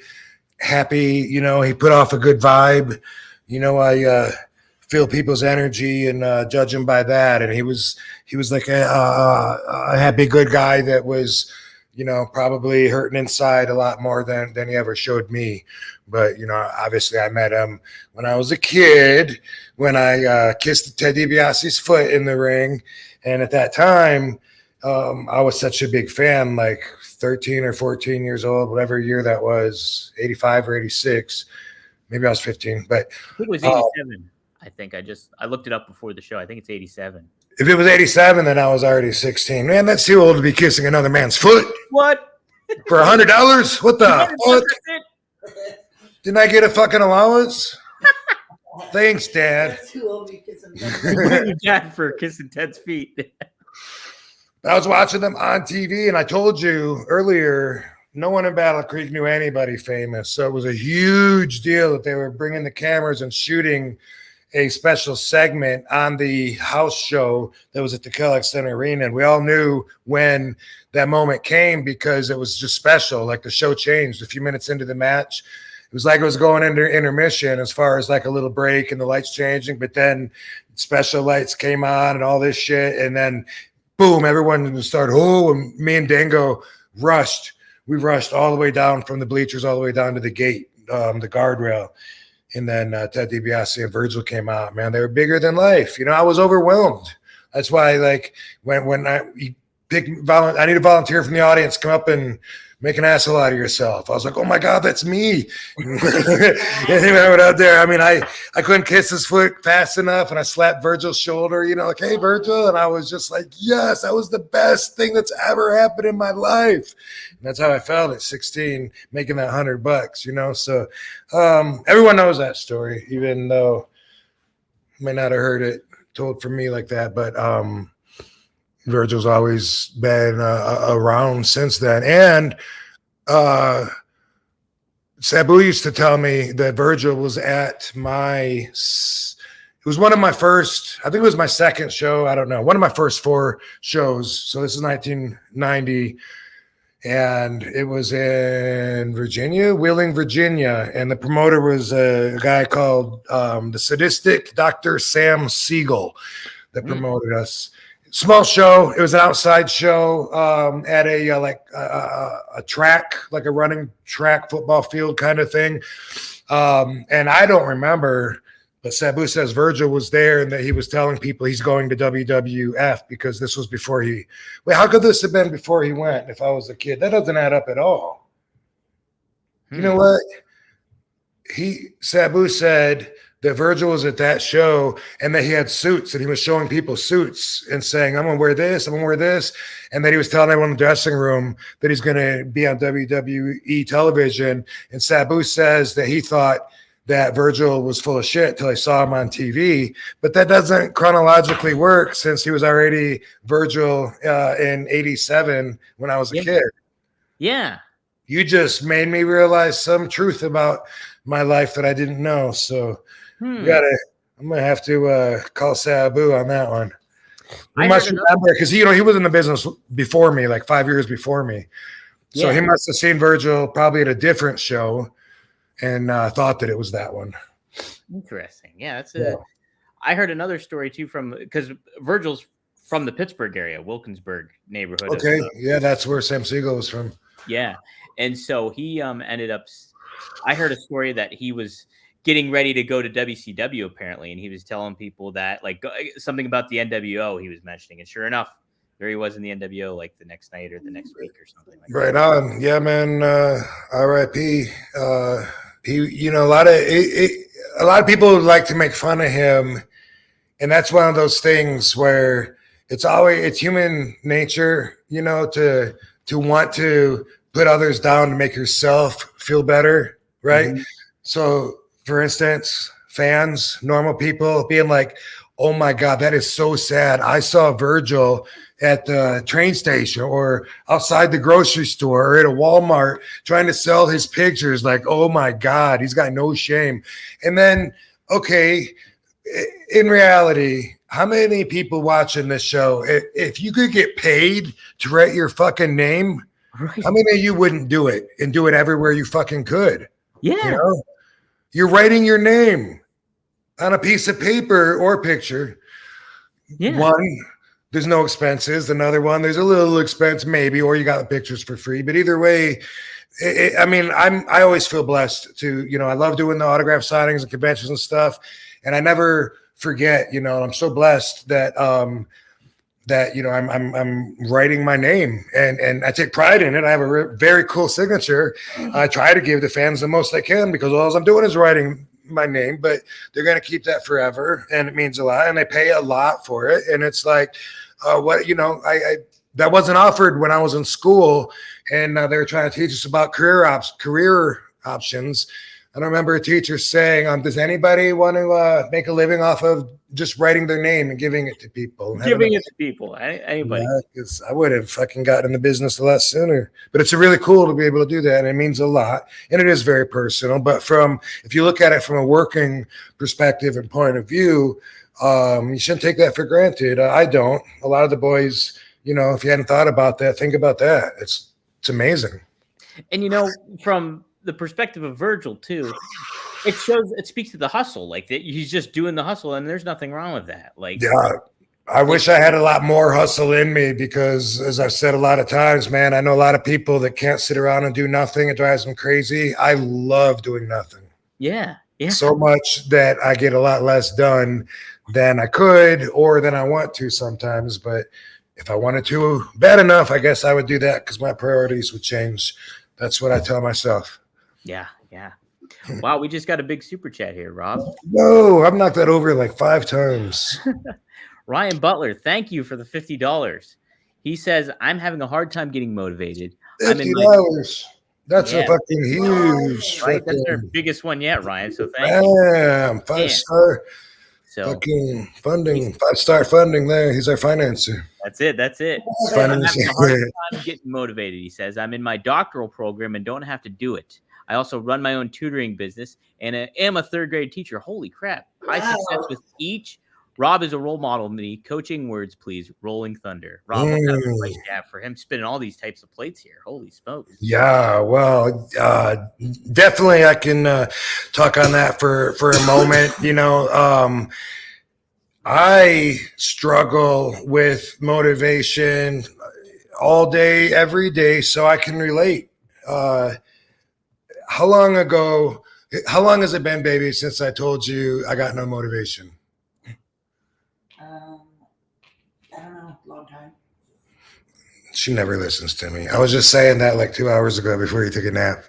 Happy, he put off a good vibe. I feel people's energy and judge him by that. And he was like a happy, good guy that was, probably hurting inside a lot more than he ever showed me. But, obviously I met him when I was a kid, when I kissed Ted DiBiase's foot in the ring. And at that time, I was such a big fan, like 13 or 14 years old, whatever year that was, 85 or 86. Maybe I was 15, but I think it was 87. I think I looked it up before the show. I think it's 87. If it was 87, then I was already 16. Man, that's too old to be kissing another man's foot. What? For $100? What the fuck? Didn't I get a fucking allowance? Thanks, Dad. That's who owe me kissing. Your dad for kissing Ted's feet. I was watching them on TV, and I told you earlier, no one in Battle Creek knew anybody famous. So it was a huge deal that they were bringing the cameras and shooting a special segment on the house show that was at the Kellogg Center Arena. And we all knew when that moment came because it was just special. Like the show changed a few minutes into the match. It was like it was going into intermission as far as like a little break and the lights changing. But then special lights came on and all this shit. And then boom, everyone started, and me and Dango rushed. We rushed all the way down from the bleachers all the way down to the gate, the guardrail. And then Ted DiBiase and Virgil came out. Man, they were bigger than life. You know, I was overwhelmed. That's why, like, when I need a volunteer from the audience, come up and make an asshole out of yourself. I was like, oh my God, that's me. And he went out there. I mean, I couldn't kiss his foot fast enough, and I slapped Virgil's shoulder, you know, like, hey, Virgil. And I was just like, yes, that was the best thing that's ever happened in my life. And that's how I felt at 16, making that $100, you know. So everyone knows that story, even though I may not have heard it told from me like that. But Virgil's always been around since then. And Sabu used to tell me that Virgil was at it was one of my first, I think it was my second show. I don't know. One of my first 4 shows. So this is 1990. And it was in Virginia, Wheeling, Virginia. And the promoter was a guy called the sadistic Dr. Sam Siegel that promoted us. Small show. It was an outside show at a track, like a running track football field kind of thing. And I don't remember, but Sabu says Virgil was there and that he was telling people he's going to WWF because this was before he. Wait, how could this have been before he went? If I was a kid, that doesn't add up at all. You know what? Sabu said that Virgil was at that show and that he had suits and he was showing people suits and saying, I'm going to wear this, I'm going to wear this. And then he was telling everyone in the dressing room that he's going to be on WWE television. And Sabu says that he thought that Virgil was full of shit till I saw him on TV. But that doesn't chronologically work since he was already Virgil in 87 when I was a kid. Yeah. You just made me realize some truth about my life that I didn't know. So I'm gonna have to call Sabu on that one. I must remember because he was in the business before me, like 5 years before me. So he must have seen Virgil probably at a different show and thought that it was that one. Interesting. Yeah, I heard another story too because Virgil's from the Pittsburgh area, Wilkinsburg neighborhood. Okay, yeah, that's where Sam Siegel was from. Yeah, and so he ended up. I heard a story that he was getting ready to go to WCW apparently, and he was telling people that like something about the NWO he was mentioning, and sure enough, there he was in the NWO like the next night or the next week or something like that. Right on, yeah, man. R.I.P. He, a lot of people like to make fun of him, and that's one of those things where it's human nature, to want to put others down to make yourself feel better, right? Mm-hmm. So, for instance, fans, normal people being like, oh my God, that is so sad. I saw Virgil at the train station or outside the grocery store or at a Walmart trying to sell his pictures. Like, oh my God, he's got no shame. And then, okay, in reality, how many people watching this show, if you could get paid to write your fucking name, right, how many of you wouldn't do it and do it everywhere you fucking could? Yeah. You're writing your name on a piece of paper or picture. Yeah. One, there's no expenses. Another one, there's a little expense maybe, or you got the pictures for free. But either way, I always feel blessed to, I love doing the autograph signings and conventions and stuff. And I never forget, I'm so blessed that, I'm writing my name and I take pride in it. I have a very cool signature. I try to give the fans the most I can because all I'm doing is writing my name, but they're going to keep that forever. And it means a lot and they pay a lot for it. And it's like, that wasn't offered when I was in school and they were trying to teach us about career options. I don't remember a teacher saying, does anybody want to make a living off of just writing their name and giving it to people? Giving it to people, anybody. Yeah, because I would have fucking gotten in the business a lot sooner. But it's really cool to be able to do that, and it means a lot. And it is very personal. But if you look at it from a working perspective and point of view, you shouldn't take that for granted. I don't. A lot of the boys, if you hadn't thought about that, think about that. It's amazing. And from the perspective of Virgil too, it speaks to the hustle, like that he's just doing the hustle, and there's nothing wrong with that. Like, yeah, I wish I had a lot more hustle in me, because as I've said a lot of times, man, I know a lot of people that can't sit around and do nothing. It drives them crazy. I love doing nothing. Yeah. So much that I get a lot less done than I could or than I want to sometimes. But if I wanted to bad enough, I guess I would do that, because my priorities would change. That's what I tell myself. Yeah. Wow, we just got a big super chat here, Rob. No, I've knocked that over like 5 times. Ryan Butler, thank you for the $50. He says, I'm having a hard time getting motivated. $50. That's a fucking huge. Right? That's our biggest one yet, Ryan. So thank you. Damn, 5-star fucking funding. 5-star funding there. He's our financer. That's it. I'm having a hard time getting motivated, he says. I'm in my doctoral program and don't have to do it. I also run my own tutoring business and am a 3rd grade teacher. Holy crap. High success with each. Rob is a role model to me. Coaching words, please. Rolling Thunder. Rob, what kind of advice do you have for him spinning all these types of plates here? Holy smokes. Yeah, well, definitely I can talk on that for a moment. I struggle with motivation all day, every day, so I can relate. How long has it been, baby, since I told you I got no motivation? I don't know, long time. She never listens to me. I was just saying that like 2 hours ago before you took a nap.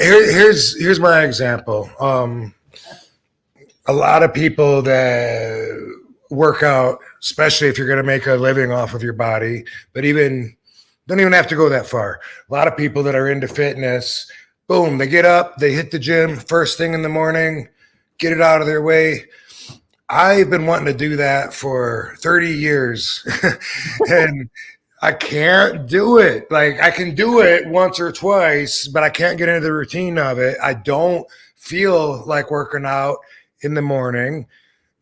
Here's my example. A lot of people that work out, especially if you're going to make a living off of your body, but don't even have to go that far. A lot of people that are into fitness, boom, they get up, they hit the gym first thing in the morning, get it out of their way. I've been wanting to do that for 30 years and I can't do it. Like, I can do it once or twice, but I can't get into the routine of it. I don't feel like working out in the morning.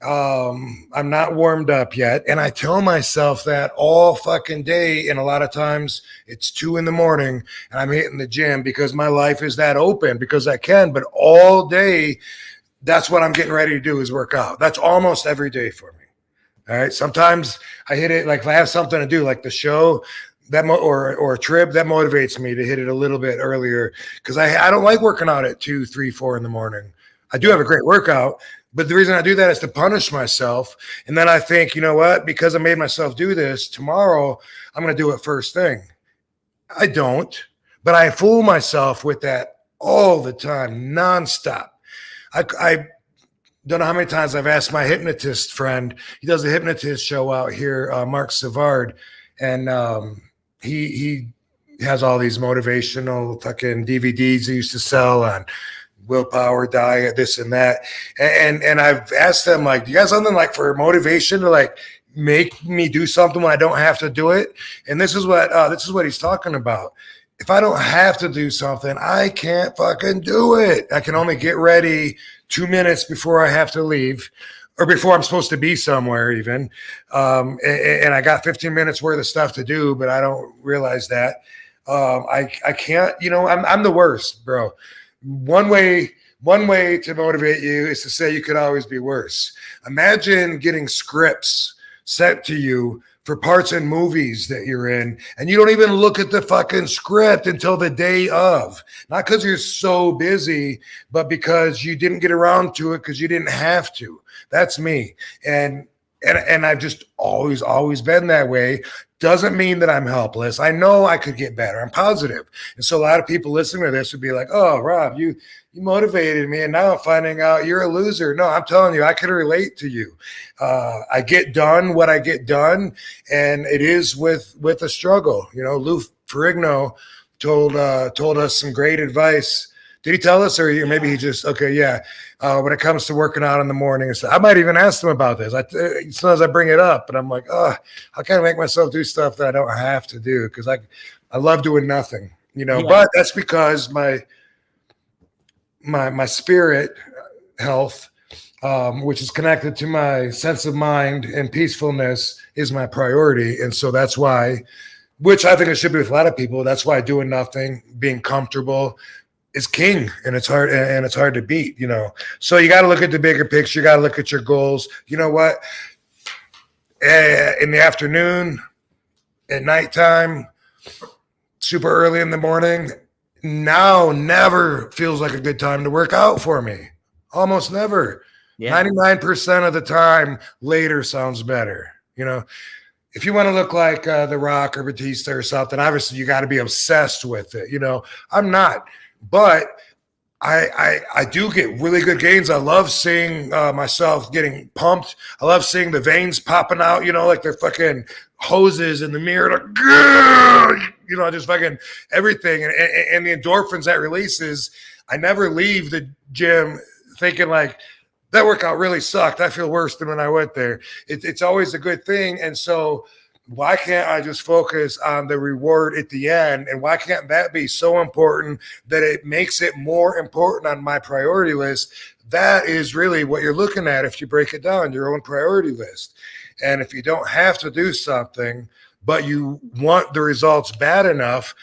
I'm not warmed up yet. And I tell myself that all fucking day. And a lot of times it's 2 a.m. and I'm hitting the gym because my life is that open, because I can, but all day, that's what I'm getting ready to do is work out. That's almost every day for me. All right. Sometimes I hit it, like if I have something to do, like the show or a trip, that motivates me to hit it a little bit earlier, because I don't like working out at 2, 3, 4 in the morning. I do have a great workout, but the reason I do that is to punish myself. And then I think, you know what, because I made myself do this, tomorrow I'm going to do it first thing. I don't, but I fool myself with that all the time, nonstop. I don't know how many times I've asked my hypnotist friend. He does a hypnotist show out here, Mark Savard, and he has all these motivational fucking DVDs he used to sell on willpower, diet, this and that. And I've asked them, like, do you got something like for motivation to like make me do something when I don't have to do it? And this is what he's talking about. If I don't have to do something, I can't fucking do it. I can only get ready 2 minutes before I have to leave, or before I'm supposed to be somewhere even. And I got 15 minutes worth of stuff to do, but I don't realize that. I can't, I'm the worst, bro. One way to motivate you is to say you could always be worse. Imagine getting scripts sent to you for parts in movies that you're in, and you don't even look at the fucking script until the day of. Not because you're so busy, but because you didn't get around to it because you didn't have to. That's me. And I've just always been that way. Doesn't mean that I'm helpless. I know I could get better. I'm positive. And so a lot of people listening to this would be like, oh, Rob, you motivated me, and now I'm finding out you're a loser. No, I'm telling you, I can relate to you. I get done what I get done, and it is with a struggle. Lou Ferrigno told us some great advice. Did he tell us, or maybe he just okay? Yeah. When it comes to working out in the morning, so I might even ask him about this. Sometimes I bring it up, and I'm like, oh, I kind of make myself do stuff that I don't have to do because I love doing nothing, you know. Yeah. But that's because my spirit health, which is connected to my sense of mind and peacefulness, is my priority, and so that's why. Which I think it should be with a lot of people. That's why doing nothing, being comfortable, is king, and it's hard to beat, you know. So you got to look at the bigger picture. You got to look at your goals. You know what? In the afternoon, at nighttime, super early in the morning, now never feels like a good time to work out for me. Almost never. Yeah. 99% of the time, later sounds better. You know, if you want to look like The Rock or Batista or something, obviously you got to be obsessed with it. You know, I'm not. But I do get really good gains. I love seeing myself getting pumped. I love seeing the veins popping out, you know, like they're fucking hoses in the mirror, like, you know, just fucking everything. And the endorphins that releases, I never leave the gym thinking like, that workout really sucked. I feel worse than when I went there. It's always a good thing. And so why can't I just focus on the reward at the end? And why can't that be so important that it makes it more important on my priority list? That is really what you're looking at if you break it down, your own priority list. And if you don't have to do something, but you want the results bad enough,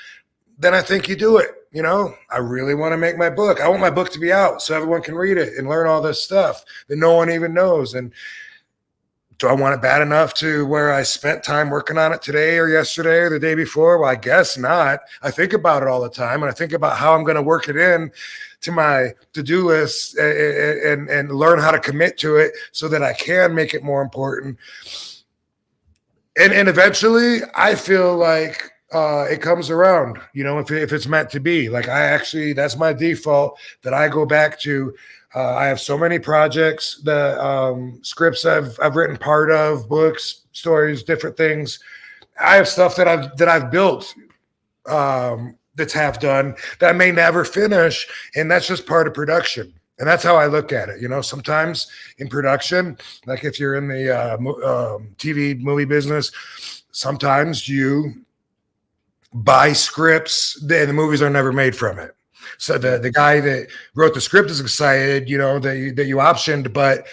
then I think you do it. You know, I really want to make my book. I want my book to be out so everyone can read it and learn all this stuff that no one even knows. And do I want it bad enough to where I spent time working on it today or yesterday or the day before? Well, I guess not. I think about it all the time, and I think about how I'm going to work it in to my to-do list and learn how to commit to it so that I can make it more important. And eventually, I feel like it comes around, you know, if it's meant to be. Like that's my default that I go back to. I have so many projects, the scripts I've written part of, books, stories, different things. I have stuff that I've built that's half done that I may never finish, and that's just part of production. And that's how I look at it. You know, sometimes in production, like if you're in the TV movie business, sometimes you buy scripts and the movies are never made from it. So the guy that wrote the script is excited, you know, that you optioned, but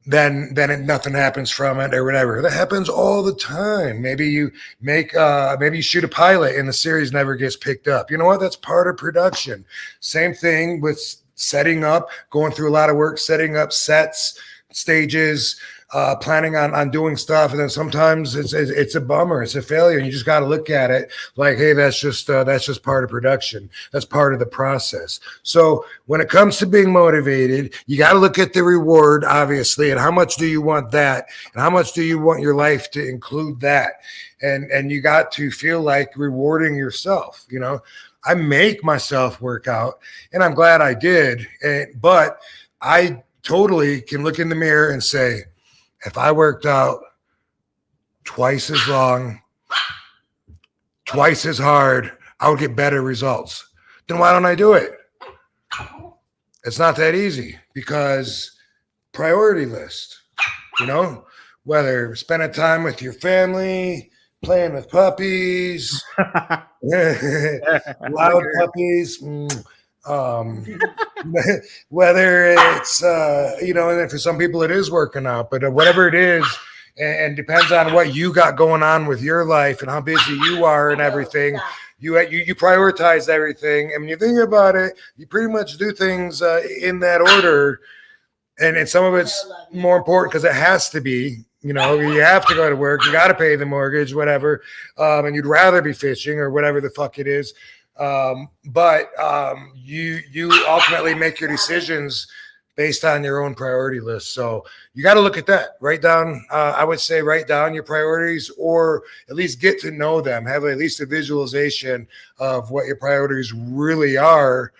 then nothing happens from it or whatever. That happens all the time. Maybe you maybe you shoot a pilot and the series never gets picked up. You know what? That's part of production. Same thing with setting up, going through a lot of work, setting up sets, stages, planning on doing stuff, and then sometimes it's a bummer, it's a failure, and you just got to look at it like, hey, that's just part of production. That's part of the process. So when it comes to being motivated, you got to look at the reward, obviously, and how much do you want that, and how much do you want your life to include that, and you got to feel like rewarding yourself. You know, I make myself work out, and I'm glad I did, but I totally can look in the mirror and say, if I worked out twice as long, twice as hard, I would get better results. Then why don't I do it? It's not that easy because priority list, you know, whether spending time with your family, playing with puppies, loud puppies, whether it's you know, and then for some people it is working out, but whatever it is, and depends on what you got going on with your life and how busy you are and everything. You prioritize everything, and when you think about it, you pretty much do things in that order, and some of it's more important because it has to be. You know, you have to go to work, you got to pay the mortgage, whatever, and you'd rather be fishing or whatever the fuck it is. But you ultimately make your decisions based on your own priority list. So you got to look at that. Write down, I would say write down your priorities, or at least get to know them. Have at least a visualization of what your priorities really are.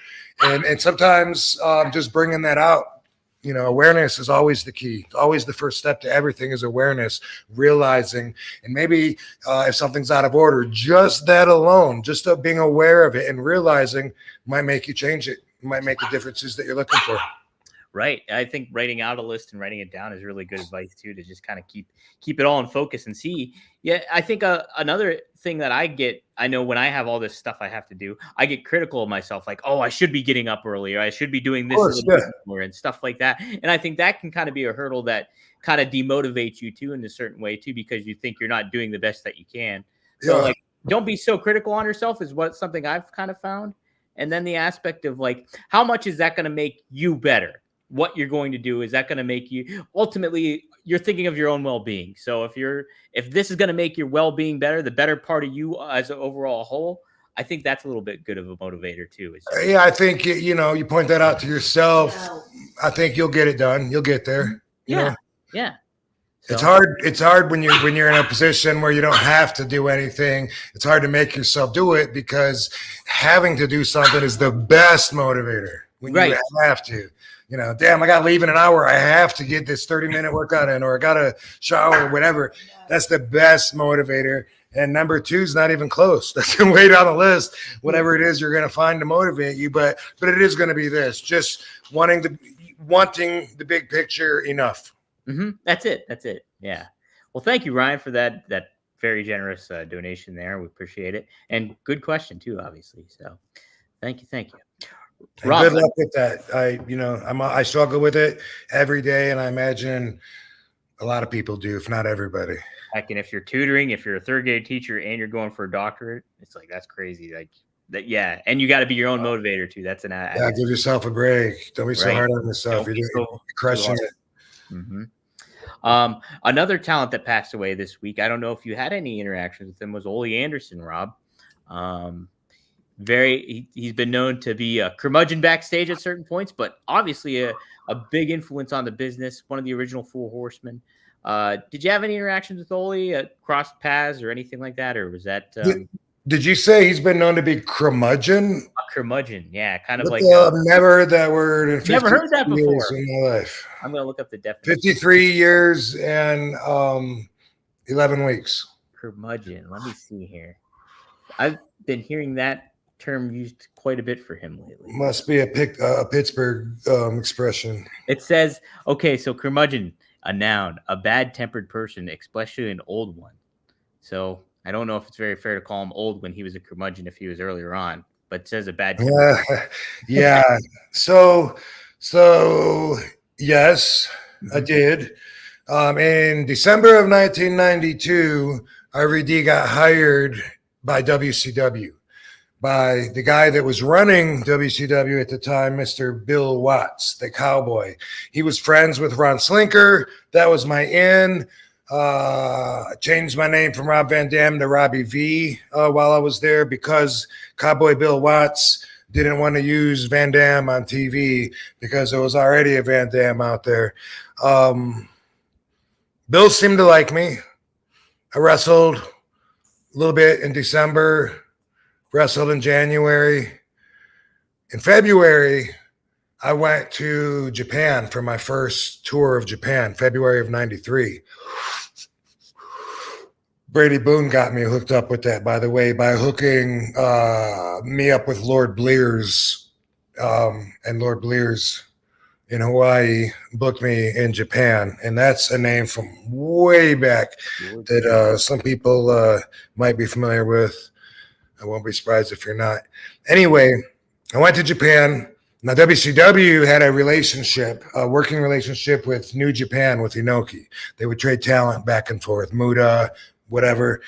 And sometimes just bringing that out You know, awareness is always the key. Always the first step to everything is awareness, realizing, and maybe if something's out of order, just that alone, just being aware of it and realizing might make you change it. Might make the differences that you're looking for. Right. I think writing out a list and writing it down is really good advice too, to just kind of keep it all in focus and see. Yeah, I think another thing that I know when I have all this stuff I have to do, I get critical of myself, like, oh, I should be getting up earlier, I should be doing this a little bit more and stuff like that. And I think that can kind of be a hurdle that kind of demotivates you too in a certain way too, because you think you're not doing the best that you can. So like, don't be so critical on yourself is something I've kind of found. And then the aspect of like, how much is that going to make you better? What you're going to do, is that going to make you, ultimately you're thinking of your own well-being. So if this is going to make your well-being better, the better part of you as an overall whole, I think that's a little bit good of a motivator too. Yeah, I think, you know, you point that out to yourself. I think you'll get it done. You'll get there. You know? Yeah. So. It's hard when you're in a position where you don't have to do anything. It's hard to make yourself do it, because having to do something is the best motivator when you have to. You know, damn, I got to leave in an hour. I have to get this 30-minute workout in, or I got to shower, or whatever. That's the best motivator. And number 2 is not even close. That's way down the list. Whatever it is you're going to find to motivate you, but it is going to be this: just wanting the big picture enough. Mm-hmm. That's it. Yeah. Well, thank you, Ryan, for that very generous donation there. We appreciate it, and good question too, obviously. So, thank you. Rob, good luck with that. I struggle with it every day, and I imagine a lot of people do, if not everybody. Heck, and if you're tutoring, if you're a third grade teacher and you're going for a doctorate, it's like, that's crazy. Like that, yeah. And you got to be your own motivator too. That's give yourself a break. Don't be so hard on yourself. You're crushing it. Mm-hmm. Another talent that passed away this week, I don't know if you had any interactions with him, was Ole Anderson, Rob. He's been known to be a curmudgeon backstage at certain points, but obviously a big influence on the business. One of the original Four Horsemen. Did you have any interactions with Ole, cross paths or anything like that, or was that? Did you say he's been known to be curmudgeon? A curmudgeon, yeah, kind of like. I've never heard that word in 50 never heard that before in my life. I'm gonna look up the definition. 53 years and 11 weeks. Curmudgeon. Let me see here. I've been hearing that term used quite a bit for him lately. Must be a Pittsburgh expression. It says, okay, so curmudgeon, a noun, a bad-tempered person, especially an old one. So I don't know if it's very fair to call him old when he was a curmudgeon if he was earlier on, but it says a bad tempered. Yeah. So yes, I did. In December of 1992, RVD got hired by WCW. By the guy that was running WCW at the time, Mr. Bill Watts, the cowboy. He was friends with Ron Slinker. That was my in. Changed my name from Rob Van Dam to Robbie V while I was there, because Cowboy Bill Watts didn't want to use Van Dam on TV because there was already a Van Dam out there. Bill seemed to like me. I wrestled a little bit in December. Wrestled in January. In February, I went to Japan for my first tour of Japan, February of 93. Brady Boone got me hooked up with that, by the way, by hooking me up with Lord Blears. And Lord Blears in Hawaii booked me in Japan. And that's a name from way back that some people might be familiar with. I won't be surprised if you're not. Anyway, I went to Japan. Now, WCW had a working relationship with New Japan, with Inoki. They would trade talent back and forth, Muda, whatever.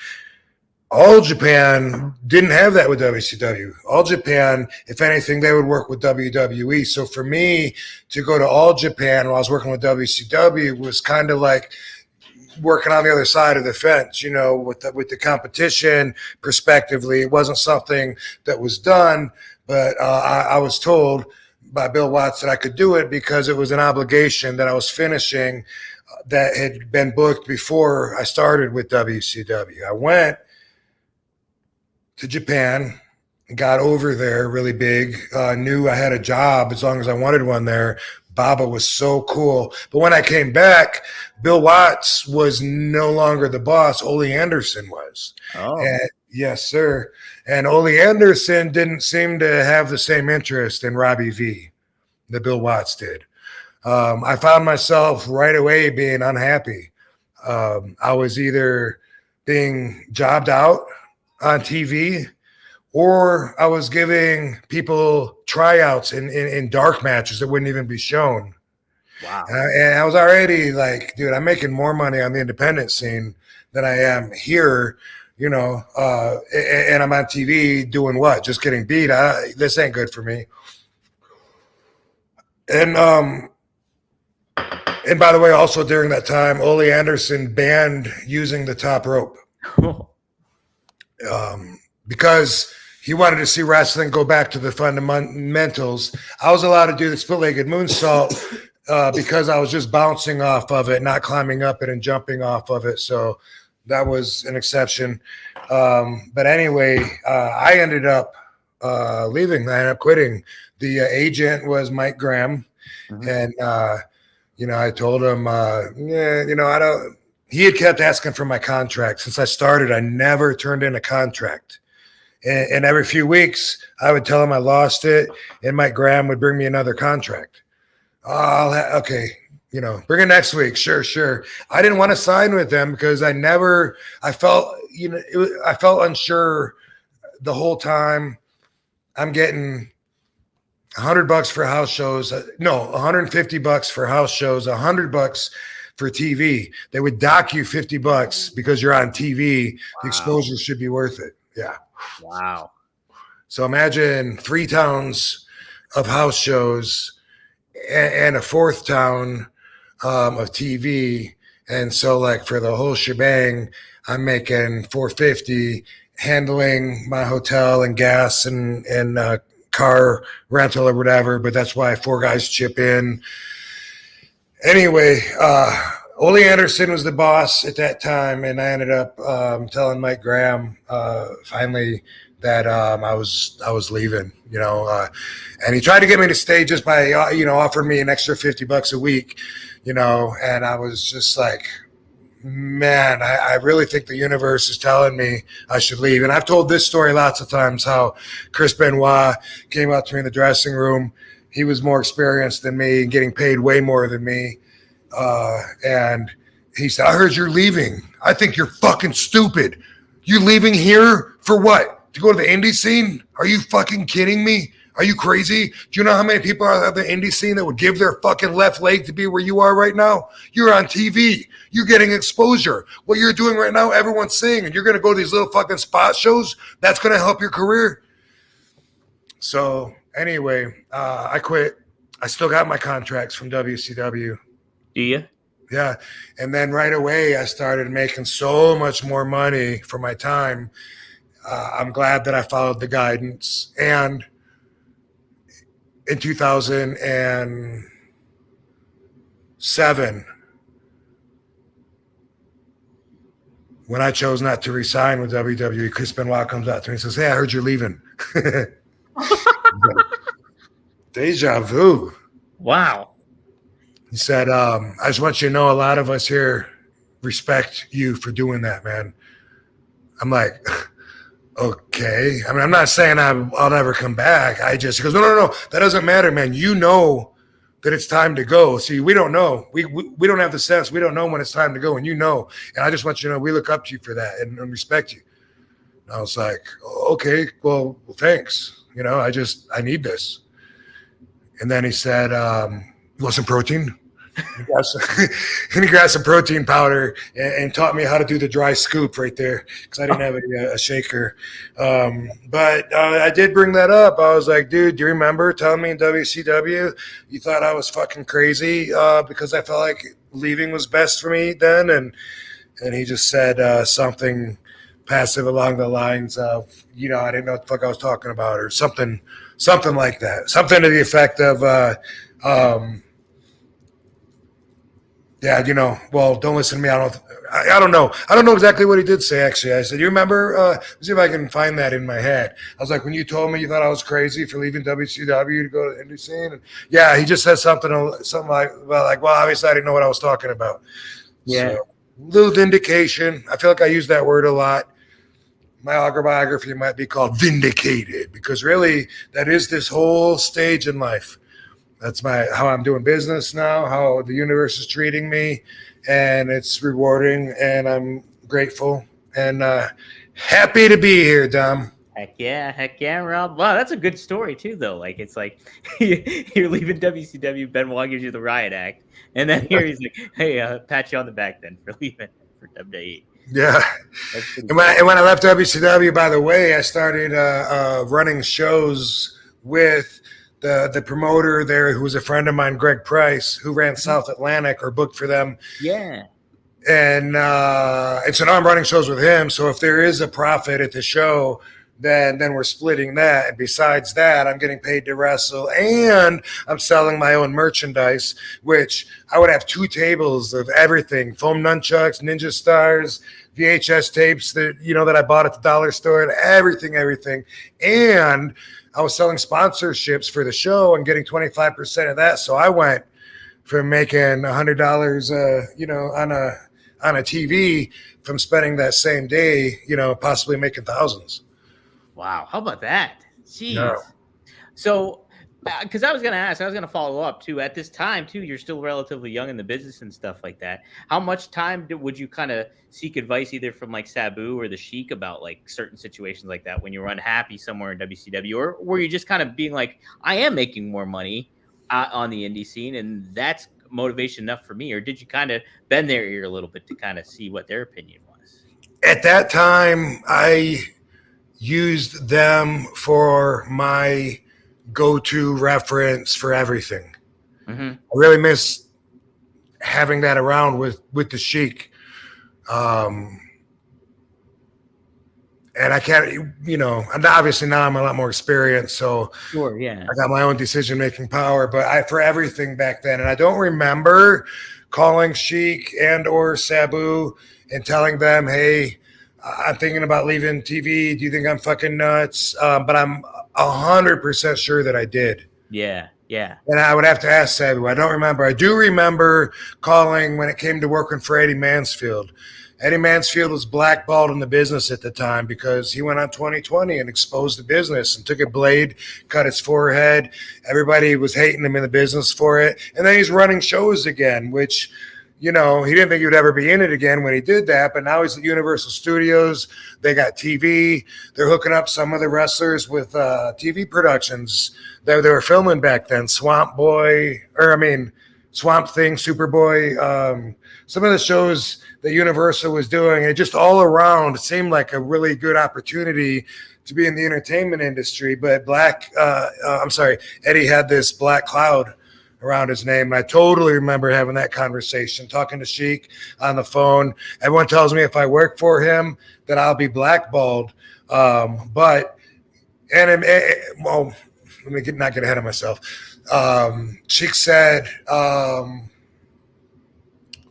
All Japan didn't have that with WCW. All Japan, if anything, they would work with WWE. So for me to go to All Japan while I was working with WCW was kind of like working on the other side of the fence, you know, with the competition prospectively. It wasn't something that was done, but I was told by Bill Watts that I could do it because it was an obligation that I was finishing that had been booked before I started with WCW. I went to Japan, got over there really big, knew I had a job as long as I wanted one there, Baba was so cool. But when I came back, Bill Watts was no longer the boss. Ole Anderson was. Oh. And, yes, sir. And Ole Anderson didn't seem to have the same interest in Robbie V that Bill Watts did. I found myself right away being unhappy. I was either being jobbed out on TV, or I was giving people tryouts in dark matches that wouldn't even be shown. Wow. And I was already like, dude, I'm making more money on the independent scene than I am here, and I'm on TV doing what? Just getting beat. This ain't good for me. And by the way, also during that time, Ole Anderson banned using the top rope. Because he wanted to see wrestling go back to the fundamentals. I was allowed to do the split-legged moonsault because I was just bouncing off of it, not climbing up it and jumping off of it. So that was an exception. But anyway, I ended up leaving. I ended up quitting. The agent was Mike Graham. And, I told him, I don't. He had kept asking for my contract. Since I started, I never turned in a contract. And every few weeks, I would tell him I lost it, and Mike Graham would bring me another contract. Okay, bring it next week. Sure. I didn't want to sign with them because I felt unsure the whole time. I'm getting $100 for house shows. No, $150 for house shows, $100 for TV. They would dock you $50 because you're on TV. Wow. The exposure should be worth it. Yeah. Wow. So imagine 3 towns of house shows and a 4th town of TV. And so like for the whole shebang, I'm making $450 handling my hotel and gas and car rental or whatever. But that's why 4 guys chip in. Anyway, Ole Anderson was the boss at that time, and I ended up telling Mike Graham finally that I was leaving, and he tried to get me to stay just by offering me an extra $50 a week, and I was just like, man, I really think the universe is telling me I should leave. And I've told this story lots of times, how Chris Benoit came up to me in the dressing room. He was more experienced than me and getting paid way more than me. And he said, I heard you're leaving. I think you're fucking stupid. You leaving here for what? To go to the indie scene? Are you fucking kidding me? Are you crazy? Do you know how many people are at the indie scene that would give their fucking left leg to be where you are right now? You're on TV. You're getting exposure. What you're doing right now, everyone's seeing, and you're going to go to these little fucking spot shows? That's going to help your career? So anyway, I quit. I still got my contracts from WCW. Do you? Yeah. And then right away, I started making so much more money for my time. I'm glad that I followed the guidance. And in 2007, when I chose not to resign with WWE, Chris Benoit comes out to me and says, hey, I heard you're leaving. Deja vu. Wow. He said, I just want you to know a lot of us here respect you for doing that, man. I'm like, okay. I mean, I'm not saying I'll never come back. He goes, no. That doesn't matter, man. You know that it's time to go. See, we don't know. We don't have the sense. We don't know when it's time to go, and you know. And I just want you to know we look up to you for that and respect you. And I was like, okay, well, thanks. I need this. And then he said, you want some protein? He grabbed some protein powder and taught me how to do the dry scoop right there because I didn't have a shaker. But I did bring that up. I was like, dude, do you remember telling me in WCW you thought I was fucking crazy because I felt like leaving was best for me then? And he just said something passive along the lines of, I didn't know what the fuck I was talking about, or something like that. Something to the effect of, Yeah, well, don't listen to me. I don't know. I don't know exactly what he did say, actually. I said, you remember, let's see if I can find that in my head. I was like, when you told me you thought I was crazy for leaving WCW to go to the indie scene. And yeah, he just said something like, well, obviously I didn't know what I was talking about. Yeah. So, little vindication. I feel like I use that word a lot. My autobiography might be called Vindicated, because really that is this whole stage in life. That's how I'm doing business now, how the universe is treating me, and it's rewarding, and I'm grateful and happy to be here, Dom. Heck yeah, Rob. Wow, that's a good story too, though. Like, it's like you're leaving WCW, Benoit gives you the riot act, and then here he's like, "Hey, pat you on the back then for leaving for WWE." Yeah, and when I left WCW, by the way, I started running shows with the promoter there, who was a friend of mine, Greg Price, who ran South Atlantic or booked for them. Yeah. And so now I'm running shows with him. So if there is a profit at the show, then we're splitting that. And besides that, I'm getting paid to wrestle, and I'm selling my own merchandise, which I would have 2 tables of everything: foam nunchucks, ninja stars, VHS tapes that I bought at the dollar store, and everything. And I was selling sponsorships for the show and getting 25% of that. So I went from making $100, on a TV, from spending that same day, possibly making thousands. Wow. How about that? Jeez. No. So, because I was going to follow up too. At this time too, you're still relatively young in the business and stuff like that. How much time would you kind of seek advice either from like Sabu or the Sheik about like certain situations like that when you were unhappy somewhere in WCW, or were you just kind of being like, I am making more money on the indie scene, and that's motivation enough for me? Or did you kind of bend their ear a little bit to kind of see what their opinion was? At that time, I used them for my go-to reference for everything. Mm-hmm. I really miss having that around with the Sheik. And I can't, and obviously now I'm a lot more experienced, so sure, yeah, I got my own decision-making power, but for everything back then, and I don't remember calling Sheik and or Sabu and telling them, hey, I'm thinking about leaving TV. Do you think I'm fucking nuts? But I'm 100% sure that I did. Yeah. And I would have to ask Sabu. I don't remember. I do remember calling when it came to working for Eddie Mansfield. Eddie Mansfield was blackballed in the business at the time because he went on 2020 and exposed the business and took a blade, cut his forehead. Everybody was hating him in the business for it. And then he's running shows again, which, he didn't think he would ever be in it again when he did that. But now he's at Universal Studios. They got TV. They're hooking up some of the wrestlers with TV productions that they were filming back then. Swamp Thing, Superboy, some of the shows that Universal was doing. It just all around seemed like a really good opportunity to be in the entertainment industry. But Eddie had this black cloud around his name. And I totally remember having that conversation, talking to Sheik on the phone. Everyone tells me if I work for him that I'll be blackballed. Let me not get ahead of myself. Sheik said,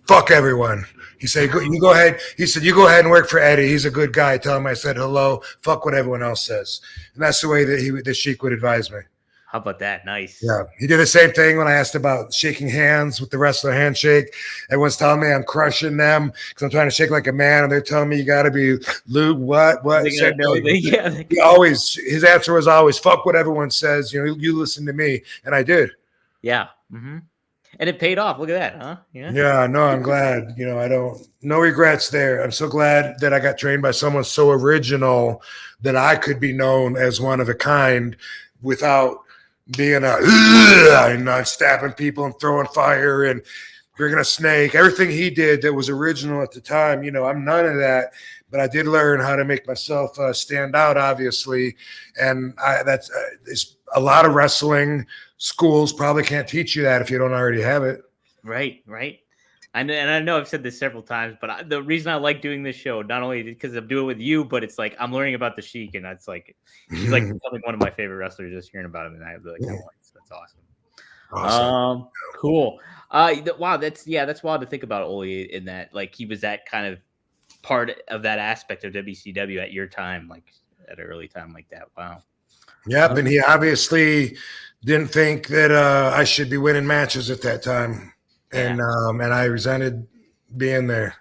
fuck everyone. He said, you go ahead. He said, you go ahead and work for Eddie. He's a good guy. Tell him I said hello. Fuck what everyone else says. And that's the way that the Sheik would advise me. How about that? Nice. Yeah. He did the same thing when I asked about shaking hands with the wrestler handshake. Everyone's telling me I'm crushing them because I'm trying to shake like a man. And they're telling me you got to be Luke. What? His answer was always, fuck what everyone says. You listen to me. And I did. Yeah. Mm-hmm. And it paid off. Look at that, huh? Yeah, no, I'm glad. No regrets there. I'm so glad that I got trained by someone so original that I could be known as one of a kind without being and stabbing people and throwing fire and bringing a snake. Everything he did that was original at the time, I'm none of that. But I did learn how to make myself stand out, obviously. And that's a lot of wrestling schools probably can't teach you that if you don't already have it. Right. And I know I've said this several times, but the reason I like doing this show, not only because I'm doing it with you, but it's like I'm learning about the Sheik, and that's like he's like becoming one of my favorite wrestlers. Just hearing about him, and I have that's awesome. Cool. Wow, that's wild to think about Ole in that. Like he was that kind of part of that aspect of WCW at your time, like at an early time like that. Wow. Yep, and he obviously didn't think that I should be winning matches at that time, and I resented being there.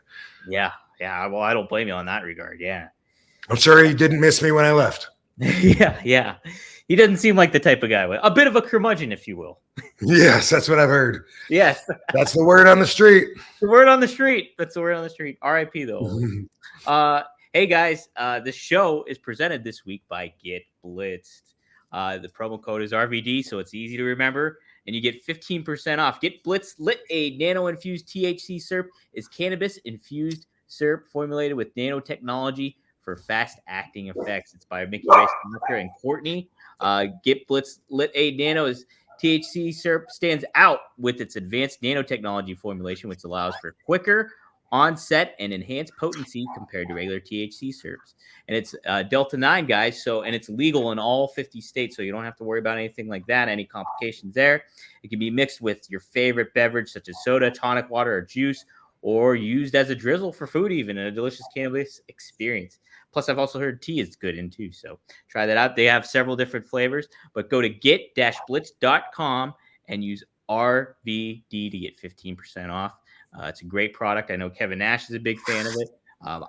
Yeah. Well, I don't blame you on that regard. Yeah. I'm sure he didn't miss me when I left. Yeah. He doesn't seem like the type of guy. A bit of a curmudgeon, if you will. Yes, that's what I've heard. Yes. That's the word on the street. The word on the street. That's the word on the street. R.I.P. though. Hey guys, the show is presented this week by Get-Blitzed. The promo code is RVD, so it's easy to remember, and you get 15% off. Get-Blitzed Lit Aid nano-infused THC syrup is cannabis-infused syrup formulated with nanotechnology for fast-acting effects. It's by Mickey Rice and Courtney. Get-Blitzed Lit Aid Nano is THC syrup stands out with its advanced nanotechnology formulation, which allows for quicker onset and enhanced potency compared to regular THC syrups. And it's Delta 9, guys. And it's legal in all 50 states, so you don't have to worry about anything like that, any complications there. It can be mixed with your favorite beverage, such as soda, tonic water, or juice, or used as a drizzle for food, even in a delicious cannabis experience. Plus, I've also heard tea is good in too, so try that out. They have several different flavors, but go to get-blitz.com and use RVD to get 15% off. It's a great product. I know Kevin Nash is a big fan of it.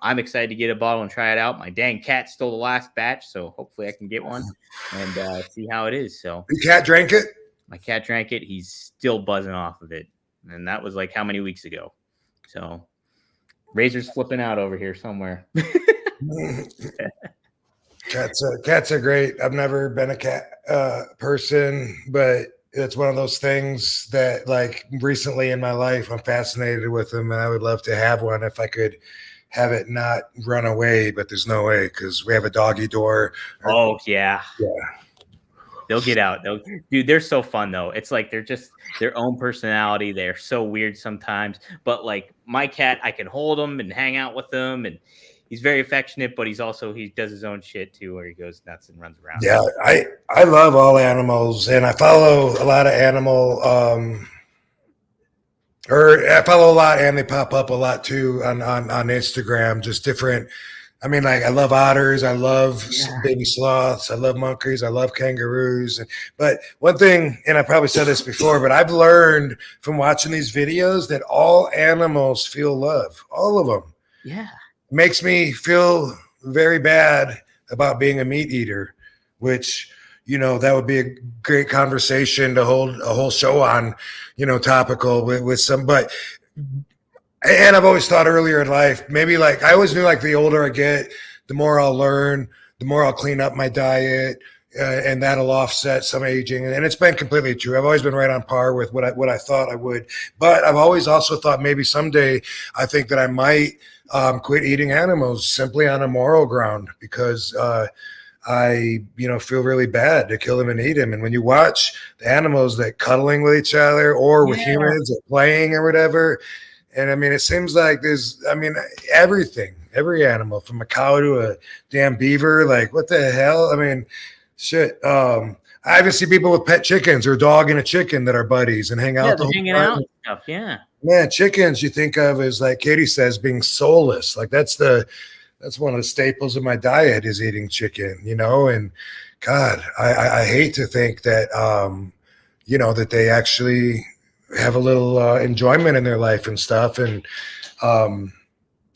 I'm excited to get a bottle and try it out. My dang cat stole the last batch, so hopefully I can get one and see how it is. So your cat drank it? My cat drank it. He's still buzzing off of it, and that was like how many weeks ago? So Razor's flipping out over here somewhere. Cats are great. I've never been a cat person, but it's one of those things that, like, recently in my life, I'm fascinated with them, and I would love to have one if I could have it not run away, but there's no way because we have a doggy door. Oh, yeah. They'll get out. Dude, they're so fun, though. It's like they're just their own personality. They're so weird sometimes. But, like, my cat, I can hold him and hang out with him, and he's very affectionate, but he does his own shit too, where he goes nuts and runs around. Yeah, I love all animals, and I follow a lot of animal, I follow a lot, and they pop up a lot too on Instagram. Just different. I mean, like I love otters, I love baby sloths, I love monkeys, I love kangaroos. But one thing, and I probably said this before, but I've learned from watching these videos that all animals feel love, all of them. Yeah. Makes me feel very bad about being a meat eater, which, that would be a great conversation to hold a whole show on, topical with some, and I've always thought earlier in life, maybe like I always knew, like the older I get, the more I'll learn, the more I'll clean up my diet, and that'll offset some aging. And it's been completely true. I've always been right on par with what I thought I would, but I've always also thought maybe someday I think that I might quit eating animals simply on a moral ground because I feel really bad to kill them and eat them. And when you watch the animals that cuddling with each other or with humans or playing or whatever, and I mean, it seems like everything, every animal from a cow to a damn beaver, like what the hell? I mean, shit. I even see people with pet chickens or a dog and a chicken that are buddies and hang out. Hanging out and stuff. Yeah. Man, chickens you think of as, like Katie says, being soulless. Like that's one of the staples of my diet is eating chicken, and God, I hate to think that, that they actually have a little enjoyment in their life and stuff. And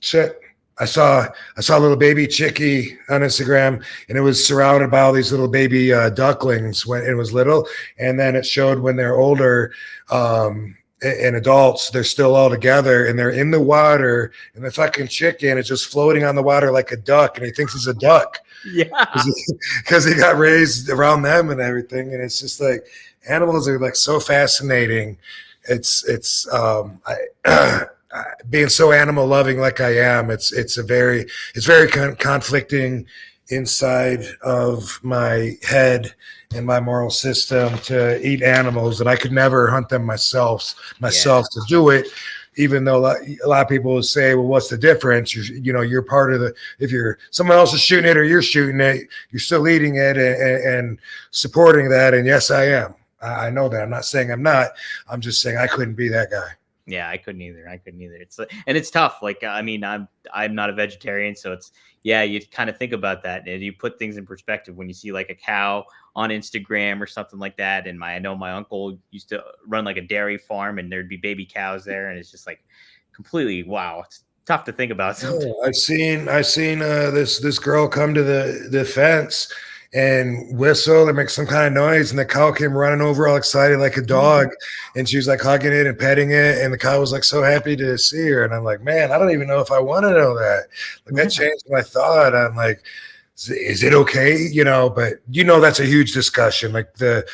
shit, I saw a little baby chickie on Instagram, and it was surrounded by all these little baby ducklings when it was little. And then it showed when they're older, and adults, they're still all together and they're in the water, and the fucking chicken is just floating on the water like a duck, and he thinks he's a duck. Yeah. Because he got raised around them and everything. And it's just like animals are like so fascinating. It's being so animal loving like I am, it's very conflicting inside of my head and my moral system to eat animals, and I could never hunt them myself to do it, even though a lot of people will say, well, what's the difference? You're part of if you're someone else is shooting it or you're shooting it, you're still eating it and supporting that. And yes, I am. I know that. I'm not saying I'm not. I'm just saying I couldn't be that guy. Yeah, I couldn't either. It's and it's tough. Like, I mean, I'm not a vegetarian, so it's, yeah, you kind of think about that and you put things in perspective when you see like a cow on Instagram or something like that. And I know my uncle used to run like a dairy farm, and there'd be baby cows there, and it's just like completely, wow. It's tough to think about something. I've seen this girl come to the fence and whistle and make some kind of noise, and the cow came running over all excited like a dog, and she was like hugging it and petting it, and the cow was like so happy to see her. And I'm like, man, I don't even know if I want to know that. Like, that changed my thought. I'm like, is it okay? But that's a huge discussion. Like, the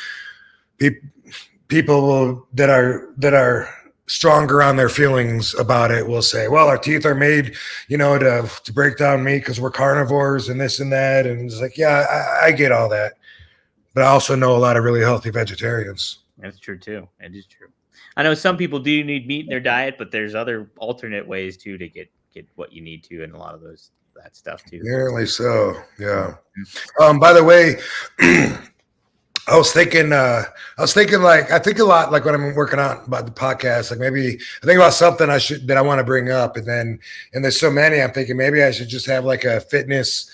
people that are stronger on their feelings about it will say, well, our teeth are made, to break down meat because we're carnivores and this and that. And it's like, yeah, I get all that. But I also know a lot of really healthy vegetarians. That's true too. It is true. I know some people do need meat in their diet, but there's other alternate ways too to get what you need to, and a lot of that stuff too. Apparently so. Yeah. By the way, I was thinking like, I think a lot, like when I'm working out about the podcast, like maybe I think about something that I want to bring up, and there's so many, I'm thinking maybe I should just have like a fitness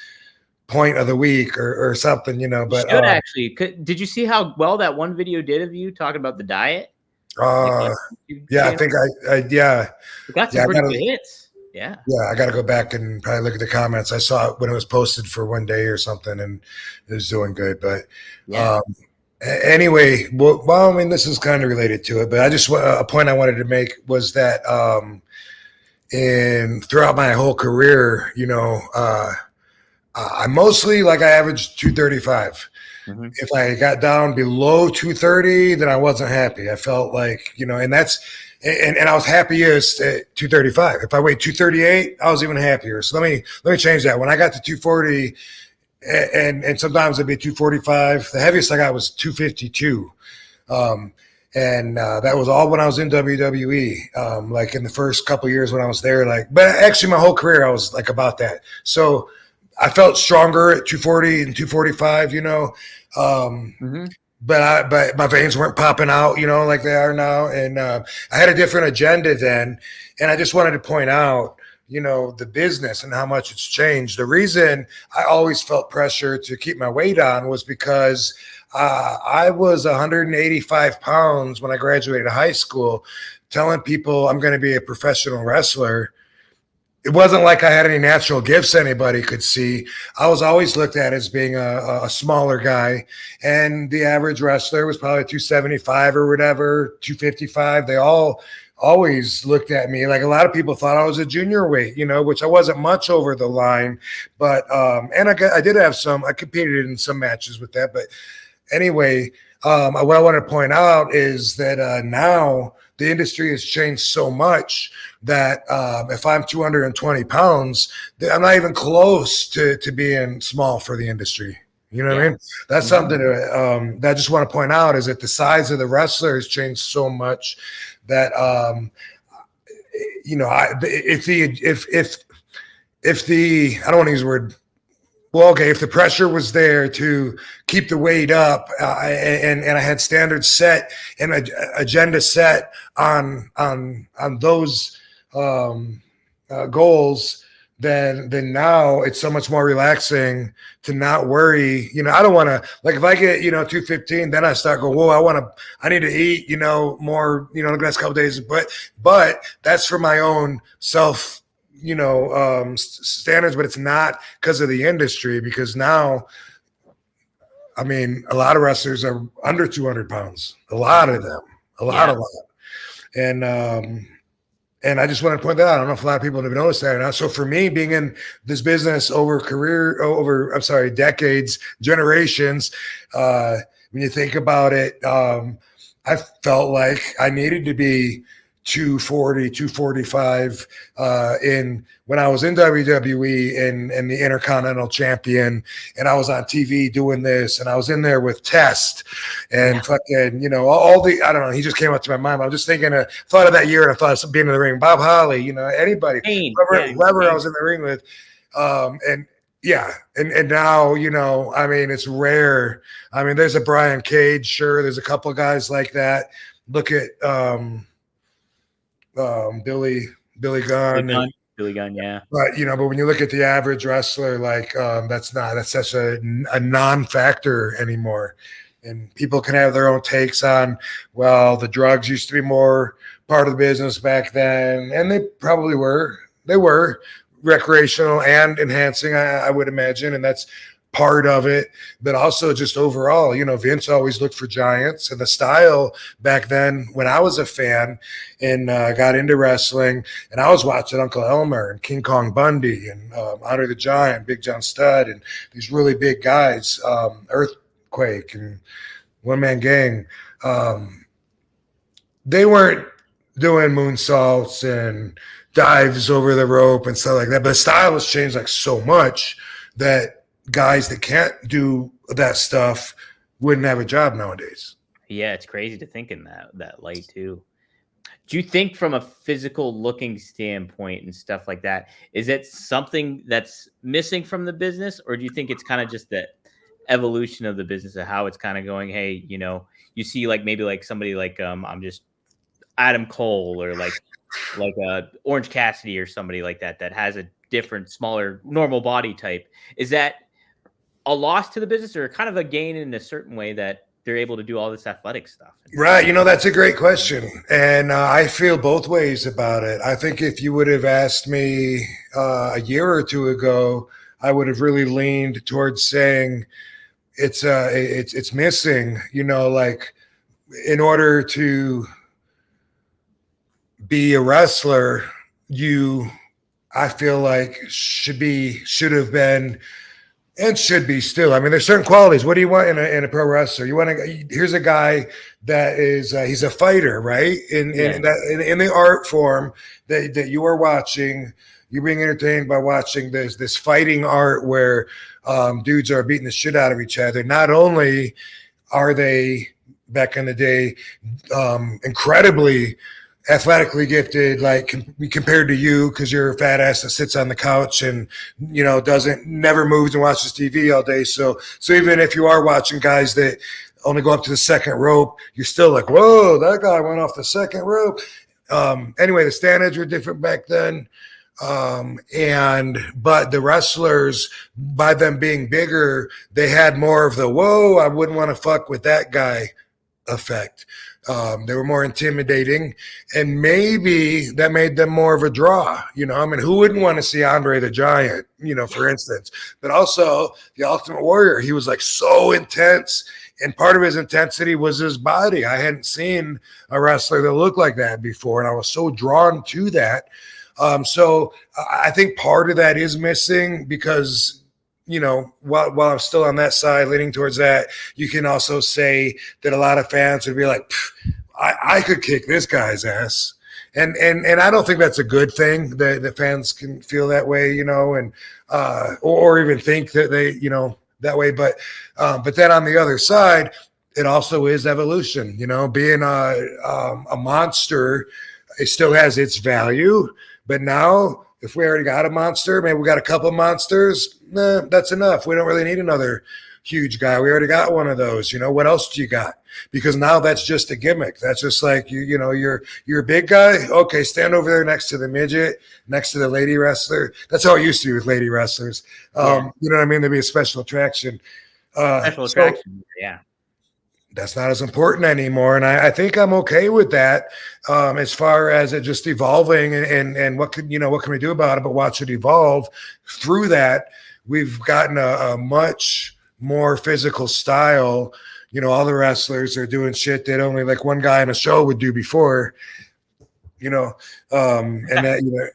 point of the week or something, but you should actually. Did you see how well that one video did of you talking about the diet? Yeah, I think it got some pretty good hits. Yeah, I got to go back and probably look at the comments. I saw it when it was posted for one day or something, and it was doing good. But anyway, well, I mean, this is kind of related to it, but a point I wanted to make was that throughout my whole career, I mostly, like, I averaged 235. Mm-hmm. If I got down below 230, then I wasn't happy. I felt like, and that's. And I was happiest at 235. If I weighed 238, I was even happier. So let me change that. When I got to 240, and sometimes it'd be 245, the heaviest I got was 252. And that was all when I was in WWE. Like in the first couple of years when I was there, but actually my whole career I was like about that. So I felt stronger at 240 and 245. Mm-hmm. But my veins weren't popping out, like they are now. And I had a different agenda then. And I just wanted to point out, the business and how much it's changed. The reason I always felt pressure to keep my weight on was because I was 185 pounds when I graduated high school, telling people I'm going to be a professional wrestler. It wasn't like I had any natural gifts anybody could see. I was always looked at as being a smaller guy, and the average wrestler was probably 275 or whatever, 255. They all always looked at me like a lot of people thought I was a junior weight, which I wasn't much over the line. But and I did have I competed in some matches with that. But anyway, what I want to point out is that now the industry has changed so much that if I'm 220 pounds, I'm not even close to being small for the industry. You know what I mean? That's something that I just want to point out, is that the size of the wrestler has changed so much that if the I don't want to use the word. Well, okay, if the pressure was there to keep the weight up, and I had standards set and an agenda set on those goals, then now it's so much more relaxing to not worry. I don't want to, like, if I get 215, then I start going, whoa, I need to eat more the next couple of days, but that's for my own self standards, but it's not because of the industry, because now, I mean, a lot of wrestlers are under 200 pounds, a lot of them, a lot. And I just want to point that out. I don't know if a lot of people have noticed that or not. So for me, being in this business over decades, generations, when you think about it, I felt like I needed to be 240, 245 when I was in WWE and the Intercontinental Champion, and I was on TV doing this, and I was in there with Test and fucking, all the, I don't know, he just came up to my mind. I was just thinking, thought of that year, and I thought of being in the ring, Bob Holly, anybody, whoever I was in the ring with. And Yeah. And now, you know, I mean, it's rare. I mean, there's a Brian Cage, sure. There's a couple of guys like that. Look at Billy Gunn. Billy Gunn, yeah. But you know, but when you look at the average wrestler, like that's such a non-factor anymore. And people can have their own takes on, well, the drugs used to be more part of the business back then, and they probably were. They were recreational and enhancing, I would imagine, and that's part of it. But also just overall, you know, Vince always looked for giants, and the style back then when I was a fan and got into wrestling, and I was watching Uncle Elmer and King Kong Bundy and Andre the Giant, Big John Studd, and these really big guys, Earthquake and One Man Gang. They weren't doing moonsaults and dives over the rope and stuff like that. But the style has changed like so much that guys that can't do that stuff wouldn't have a job nowadays. Yeah, it's crazy to think in that light too. Do you think from a physical looking standpoint and stuff like that, is it something that's missing from the business? Or do you think it's kind of just the evolution of the business of how it's kind of going? Hey, you know, you see like maybe like somebody like I'm just Adam Cole or like Orange Cassidy or somebody like that has a different, smaller, normal body type. Is that a loss to the business or kind of a gain in a certain way that they're able to do all this athletic stuff? Right. You know, that's a great question. And I feel both ways about it. I think if you would have asked me a year or two ago, I would have really leaned towards saying it's missing, you know, like in order to be a wrestler, I feel like should have been and should be still. I mean, there's certain qualities. What do you want in a pro wrestler? Here's a guy that is he's a fighter, right? In the art form that you are watching, you're being entertained by watching this fighting art where dudes are beating the shit out of each other. Not only are they back in the day incredibly athletically gifted, like compared to you, because you're a fat ass that sits on the couch and, you know, never moves and watches TV all day. So even if you are watching guys that only go up to the second rope, you're still like, whoa, that guy went off the second rope. Anyway, the standards were different back then. But the wrestlers, by them being bigger, they had more of the, whoa, I wouldn't want to fuck with that guy effect. They were more intimidating, and maybe that made them more of a draw. You know, I mean, who wouldn't want to see Andre the Giant, you know, for instance? But also the Ultimate Warrior, he was like so intense, and part of his intensity was his body. I hadn't seen a wrestler that looked like that before, and I was so drawn to that. So I think part of that is missing because, you know, while I'm still on that side, leaning towards that, you can also say that a lot of fans would be like, I could kick this guy's ass. And I don't think that's a good thing that the fans can feel that way, you know, and or even think that they, you know, that way. But then on the other side, it also is evolution, you know, being a monster, it still has its value. But now, if we already got a monster, maybe we got a couple monsters, that's enough. We don't really need another huge guy. We already got one of those. You know, what else do you got? Because now that's just a gimmick. That's just like, you know, you're a big guy. Okay, stand over there next to the midget, next to the lady wrestler. That's how it used to be with lady wrestlers. You know what I mean? There'd be a special attraction. Yeah. That's not as important anymore. And I think I'm okay with that as far as it just evolving and what can we do about it, but watch it evolve. Through that, we've gotten a much more physical style. You know, all the wrestlers are doing shit that only like one guy in a show would do before, you know, and that, you know,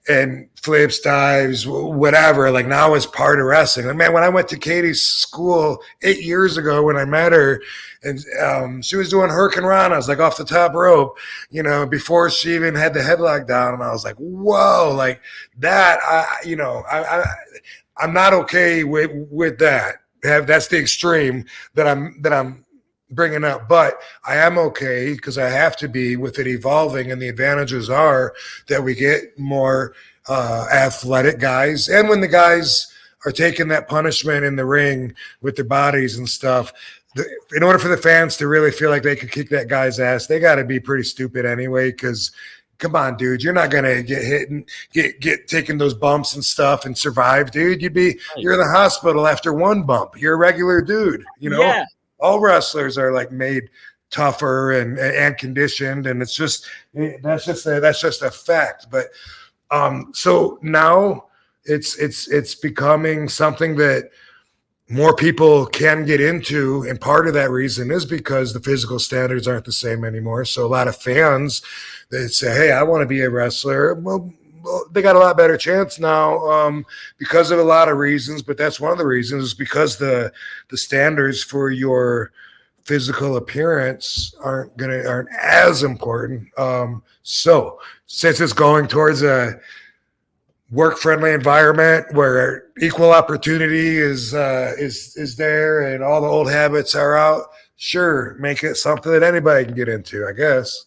and flips, dives, whatever, like now is part of wrestling. And man, when I went to Katie's school 8 years ago when I met her, and she was doing hurricanranas, like off the top rope, you know, before she even had the headlock down. And I was like, whoa, like that, I'm not okay with that. That's the extreme that I'm bringing up, but I am okay because I have to be with it evolving, and the advantages are that we get more athletic guys, and when the guys are taking that punishment in the ring with their bodies and stuff, in order for the fans to really feel like they could kick that guy's ass, they got to be pretty stupid anyway. Because come on, dude, you're not gonna get hit and get taking those bumps and stuff and survive, dude. You're in the hospital after one bump. You're a regular dude, you know. Yeah. All wrestlers are like made tougher and conditioned, and that's just a fact. But so now it's becoming something that more people can get into, and part of that reason is because the physical standards aren't the same anymore. So a lot of fans, they say, hey, I want to be a wrestler. Well, they got a lot better chance now because of a lot of reasons, but that's one of the reasons, is because the standards for your physical appearance aren't as important. So since it's going towards a work-friendly environment where equal opportunity is there and all the old habits are out, sure, make it something that anybody can get into, I guess.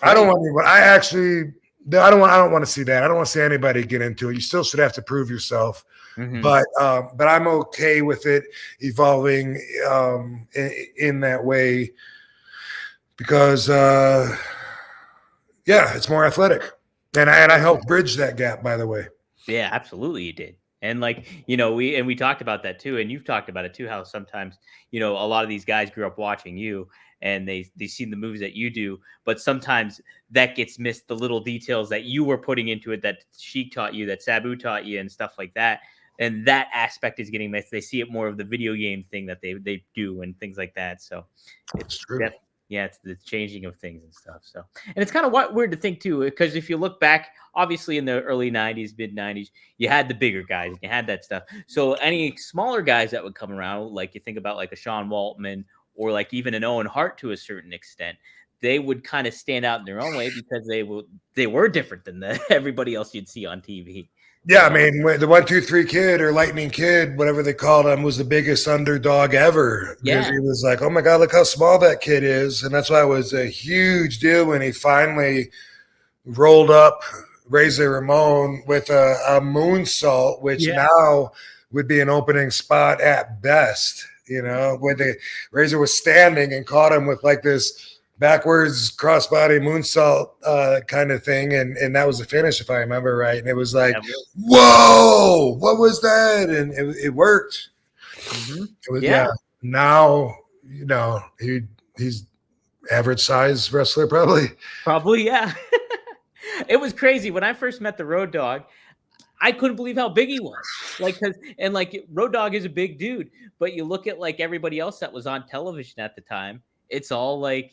I don't want to see that. I don't want to see anybody get into it. You still should have to prove yourself. Mm-hmm. But I'm okay with it evolving in that way because it's more athletic. And I helped bridge that gap, by the way. Yeah, absolutely, you did. And we talked about that too, and you've talked about it too, how sometimes, a lot of these guys grew up watching you and they've seen the moves that you do, but sometimes that gets missed, the little details that you were putting into it, that Sheik taught you, that Sabu taught you, and stuff like that. And that aspect is getting missed. They see it more of the video game thing that they do and things like that. So it's true. It's the changing of things and stuff. So, and it's kind of weird to think too, because if you look back, obviously in the early 90s, mid 90s, you had the bigger guys, you had that stuff. So any smaller guys that would come around, like you think about like a Sean Waltman or like even an Owen Hart to a certain extent, they would kind of stand out in their own way because they were different than everybody else you'd see on TV. Yeah, I mean, the 1, 2, 3 kid or Lightning Kid, whatever they called him, was the biggest underdog ever. Yeah. Because he was like, oh my God, look how small that kid is. And that's why it was a huge deal when he finally rolled up Razor Ramon with a moonsault, which now would be an opening spot at best. When the Razor was standing and caught him with like this backwards crossbody moonsault kind of thing, and that was the finish, if I remember right. And it was like, whoa, what was that? And it worked. Mm-hmm. It was, now he's average size wrestler, probably, yeah. It was crazy when I first met the Road Dogg. I couldn't believe how big he was. Road Dogg is a big dude, but you look at like everybody else that was on television at the time, it's all like,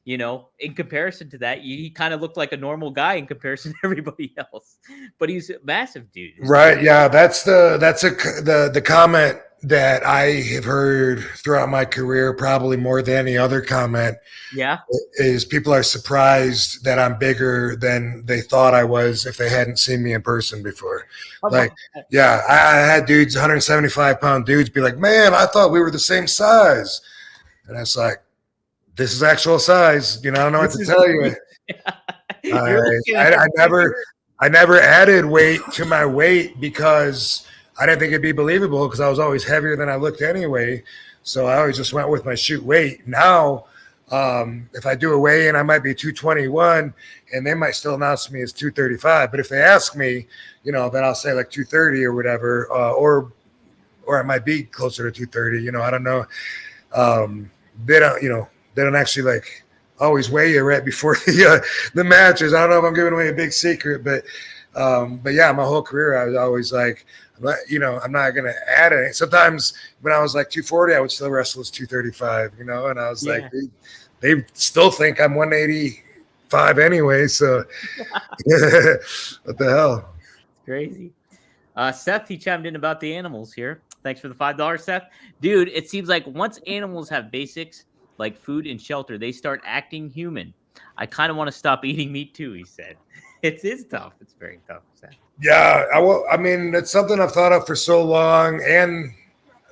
in comparison to that, he kind of looked like a normal guy in comparison to everybody else. But he's a massive dude. Right. Yeah. That's the comment that I have heard throughout my career, probably more than any other comment. Yeah. Is people are surprised that I'm bigger than they thought I was if they hadn't seen me in person before. I had dudes, 175-pound dudes, be like, man, I thought we were the same size. And it's like, this is actual size. I don't know what to tell you. I never added weight to my weight because I didn't think it'd be believable, because I was always heavier than I looked anyway. So I always just went with my shoot weight. Now, if I do a weigh-in, I might be 221, and they might still announce me as 235. But if they ask me, then I'll say like 230 or whatever, or I might be closer to 230. I don't know. They don't actually like always weigh you right before the matches. I don't know if I'm giving away a big secret, but yeah, my whole career I was always like, I'm not gonna add any. Sometimes when I was like 240, I would still wrestle as 235, and I was like, they still think I'm 185 anyway. So what the hell? Crazy. Seth, he chimed in about the animals here. Thanks for the $5, Seth. Dude, it seems like once animals have basics like food and shelter, they start acting human. I kind of want to stop eating meat too, he said. It is tough. It's very tough, Seth. Yeah, I mean, it's something I've thought of for so long. And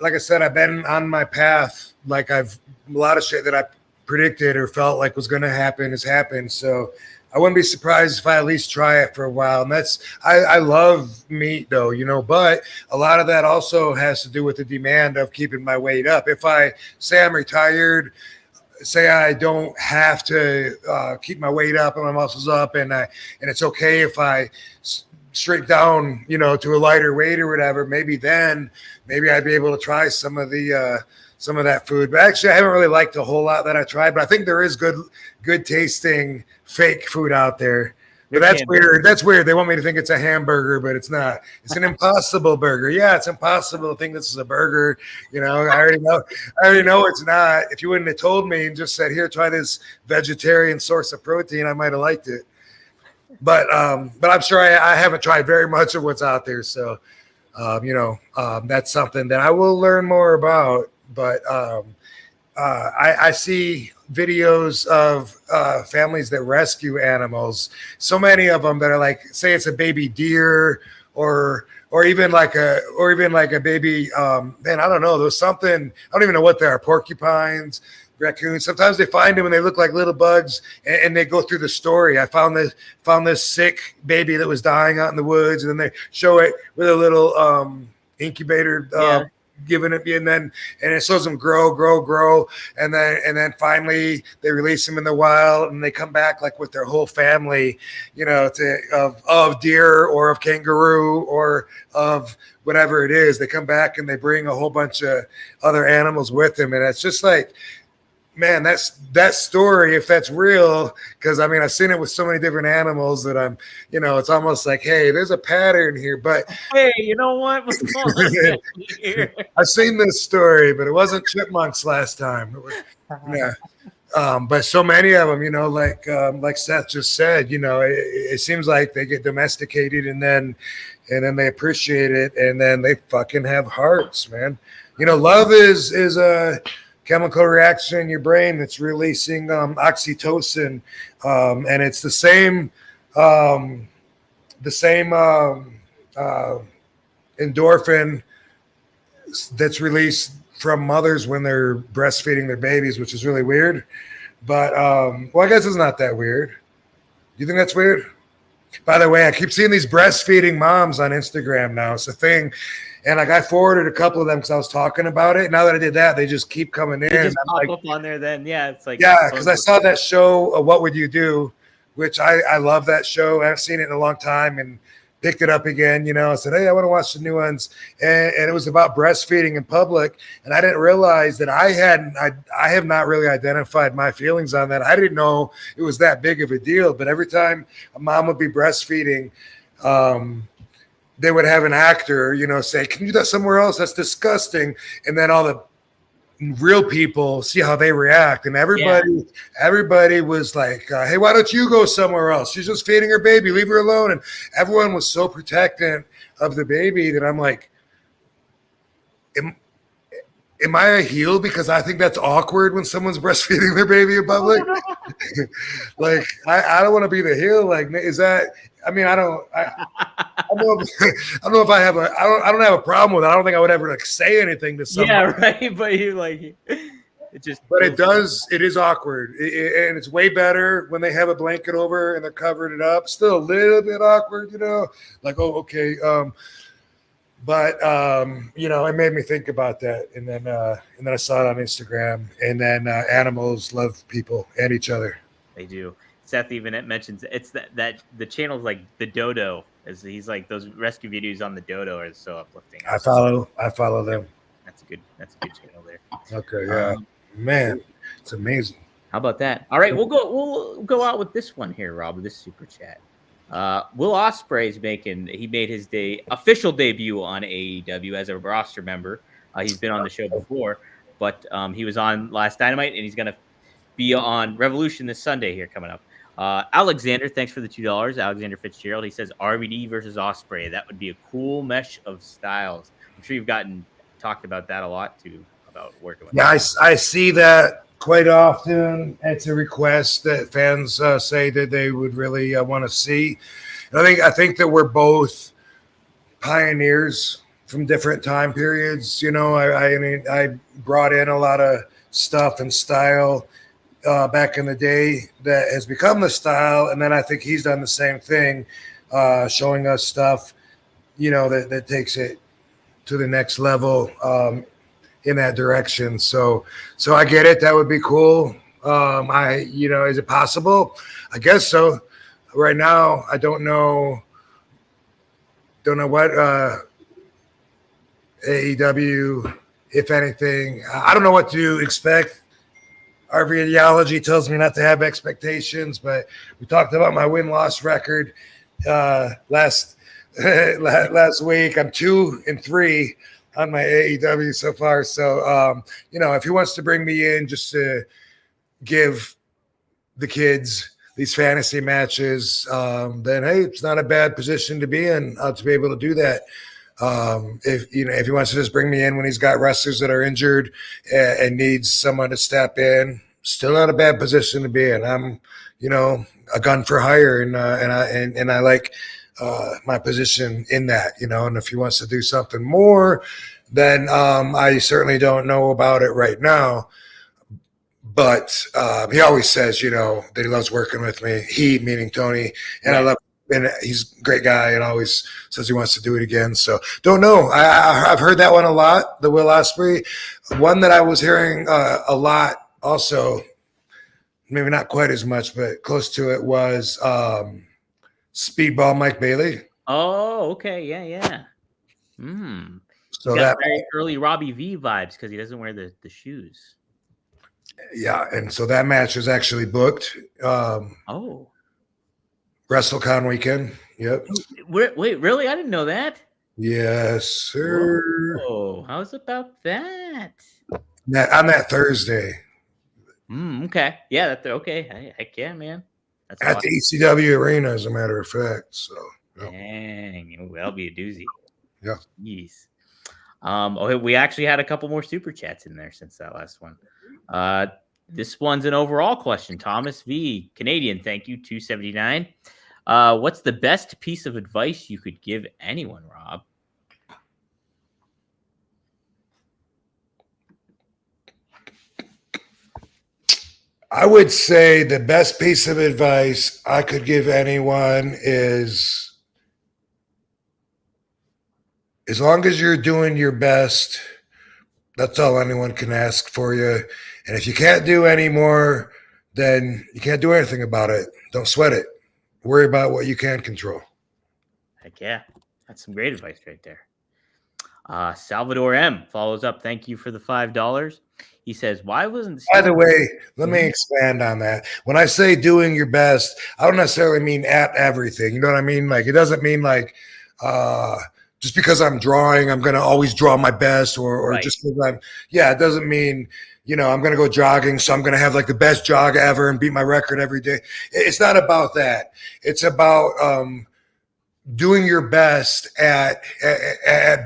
like I said, I've been on my path. Like a lot of shit that I predicted or felt like was going to happen has happened. So I wouldn't be surprised if I at least try it for a while. And I love meat though, you know, but a lot of that also has to do with the demand of keeping my weight up. If I say I'm retired, say I don't have to keep my weight up and my muscles up, and it's okay if I straight down, you know, to a lighter weight or whatever, maybe I'd be able to try some of that food. But actually, I haven't really liked a whole lot that I tried, but I think there is good tasting fake food out there. But that's weird. That's weird. They want me to think it's a hamburger, but it's not. It's an Impossible Burger. Yeah, it's impossible to think this is a burger. You know, I already know it's not. If you wouldn't have told me and just said, "Here, try this vegetarian source of protein," I might have liked it. But I'm sure I haven't tried very much of what's out there. So, that's something that I will learn more about. But I see videos of families that rescue animals. So many of them that are like, say it's a baby deer or even like a baby. Man, I don't know. There's something. I don't even know what they are. Porcupines, raccoons. Sometimes they find them and they look like little bugs, and they go through the story. I found this sick baby that was dying out in the woods, and then they show it with a little incubator. Giving it, and it shows them grow, and then finally they release them in the wild, and they come back like with their whole family, you know, of deer or of kangaroo or of whatever it is. They come back and they bring a whole bunch of other animals with them, and it's just like, man, that story, if that's real, because I mean, I've seen it with so many different animals that I'm, you know, it's almost like, hey, there's a pattern here. But hey, you know what? What's going on here? I've seen this story, but it wasn't chipmunks last time. Yeah. But so many of them, you know, like Seth just said, you know, it seems like they get domesticated and then they appreciate it, and then they fucking have hearts, man. You know, love is a chemical reaction in your brain that's releasing oxytocin, and it's the same endorphin that's released from mothers when they're breastfeeding their babies, which is really weird. But well, I guess it's not that weird. Do you think that's weird? By the way, I keep seeing these breastfeeding moms on Instagram now. It's a thing. And like I forwarded a couple of them because I was talking about it. Now that I did that, they just keep coming in. They just pop up on there then. Yeah, it's like, yeah, because I saw that show, What Would You Do, which I love that show. I haven't seen it in a long time and picked it up again. You know, I said, hey, I want to watch the new ones. And it was about breastfeeding in public. And I didn't realize that I have not really identified my feelings on that. I didn't know it was that big of a deal. But every time a mom would be breastfeeding, they would have an actor, you know, say, can you do that somewhere else? That's disgusting. And then all the real people see how they react. And everybody was like, hey, why don't you go somewhere else? She's just feeding her baby. Leave her alone. And everyone was so protectant of the baby that I'm like, am I a heel because I think that's awkward when someone's breastfeeding their baby in public? Like, I don't want to be the heel. Like, is that, I mean, I don't know if I have I don't have a problem with it. I don't think I would ever like say anything to someone. Yeah, right. But you like it just. But it is awkward, and it's way better when they have a blanket over and they're covering it up. Still a little bit awkward, you know. Like, oh, okay. But you know, it made me think about that, and then I saw it on Instagram, and then animals love people and each other. They do. Seth even mentions it's that the channel's like the Dodo, as he's like those rescue videos on the Dodo are so uplifting. I follow them. That's a good channel there. Okay, yeah, man, it's amazing. How about that? All right, we'll go out with this one here, Rob, with this super chat. Will Ospreay made his official debut on AEW as a roster member. He's been on the show before, but he was on last Dynamite, and he's gonna be on Revolution this Sunday here coming up. Alexander, thanks for the $2. Alexander Fitzgerald. He says RVD versus Ospreay. That would be a cool mesh of styles. I'm sure you've talked about that a lot too, about working with. Yeah, I see that quite often. It's a request that fans say that they would really want to see. And I think that we're both pioneers from different time periods. You know, I mean, I brought in a lot of stuff and style back in the day that has become the style. And then I think he's done the same thing, showing us stuff, that takes it to the next level in that direction. So I get it. That would be cool. Is it possible? I guess so. Right now, I don't know what AEW, if anything. I don't know what to expect. RVDology tells me not to have expectations, but we talked about my win-loss record last week. I'm 2-3 on my AEW so far. So, if he wants to bring me in just to give the kids these fantasy matches, then hey, it's not a bad position to be in to be able to do that. If he wants to just bring me in when he's got wrestlers that are injured and needs someone to step in, still not a bad position to be in. I'm, a gun for hire, and I like my position in that, and if he wants to do something more, then I certainly don't know about it right now. But he always says, that he loves working with me. He, meaning Tony, and I love. And he's a great guy and always says he wants to do it again. So don't know. I've heard that one a lot, the Will Ospreay. One that I was hearing a lot also, maybe not quite as much, but close to it, was Speedball Mike Bailey. Oh, okay. Yeah. So that very early Robbie V vibes because he doesn't wear the shoes. Yeah, and so that match is actually booked. WrestleCon weekend. Yep. Wait, really? I didn't know that. Yes, sir. Oh, how's about that? On that Thursday. Okay. Yeah, that's okay. Heck yeah, man. That's at awesome. The ECW Arena, as a matter of fact. So, dang, that'll be a doozy. Yeah. Jeez. We actually had a couple more super chats in there since that last one. This one's an overall question. Thomas V. Canadian, thank you, 279. What's the best piece of advice you could give anyone, Rob? I would say the best piece of advice I could give anyone is, as long as you're doing your best, that's all anyone can ask for you. And if you can't do any more, then you can't do anything about it. Don't sweat it. Worry about what you can control. Heck yeah. That's some great advice right there. Salvador M follows up. Thank you for the $5. He says, why wasn't... By the way, let me expand on that. When I say doing your best, I don't necessarily mean at everything. You know what I mean? Like, it doesn't mean like just because I'm drawing, I'm going to always draw my best or right. Just because it doesn't mean... I'm going to go jogging, so I'm going to have like the best jog ever and beat my record every day. It's not about that. It's about doing your best at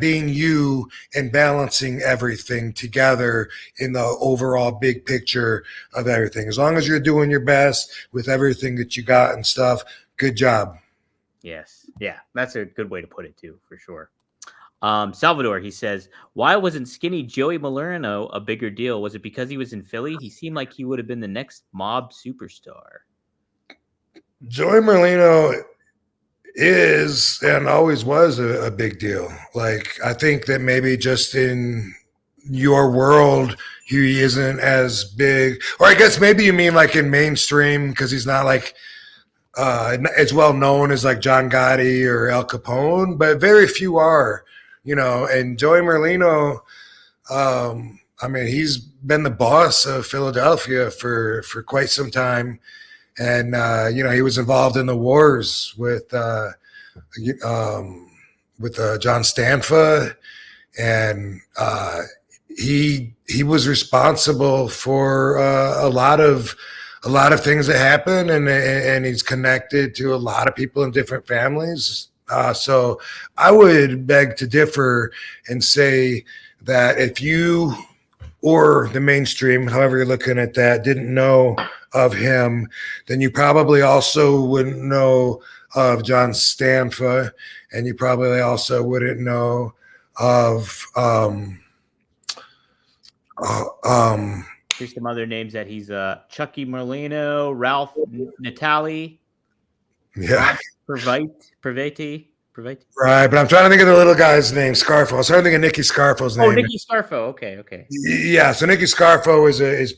being you and balancing everything together in the overall big picture of everything. As long as you're doing your best with everything that you got and stuff, good job. Yes. Yeah, that's a good way to put it too, for sure. Salvador, he says, why wasn't skinny Joey Malerno a bigger deal? Was it because he was in Philly? He seemed like he would have been the next mob superstar. Joey Malerno is and always was a big deal. Like, I think that maybe just in your world, he isn't as big. Or I guess maybe you mean like in mainstream, because he's not like as well known as like John Gotti or Al Capone, but very few are. And Joey Malerno, he's been the boss of Philadelphia for quite some time. And, he was involved in the wars with John Stanfa. And he was responsible for a lot of things that happen. And he's connected to a lot of people in different families. So I would beg to differ and say that if you or the mainstream, however you're looking at that, didn't know of him, then you probably also wouldn't know of John Stanfa, and you probably also wouldn't know of Here's some other names that he's Chucky Merlino, Ralph Natali. Yeah. Privati. Right, but I'm trying to think of the little guy's name, Scarfo. I was trying to think of Nicky Scarfo's name. Oh, Nicky Scarfo. Okay. Yeah, so Nicky Scarfo is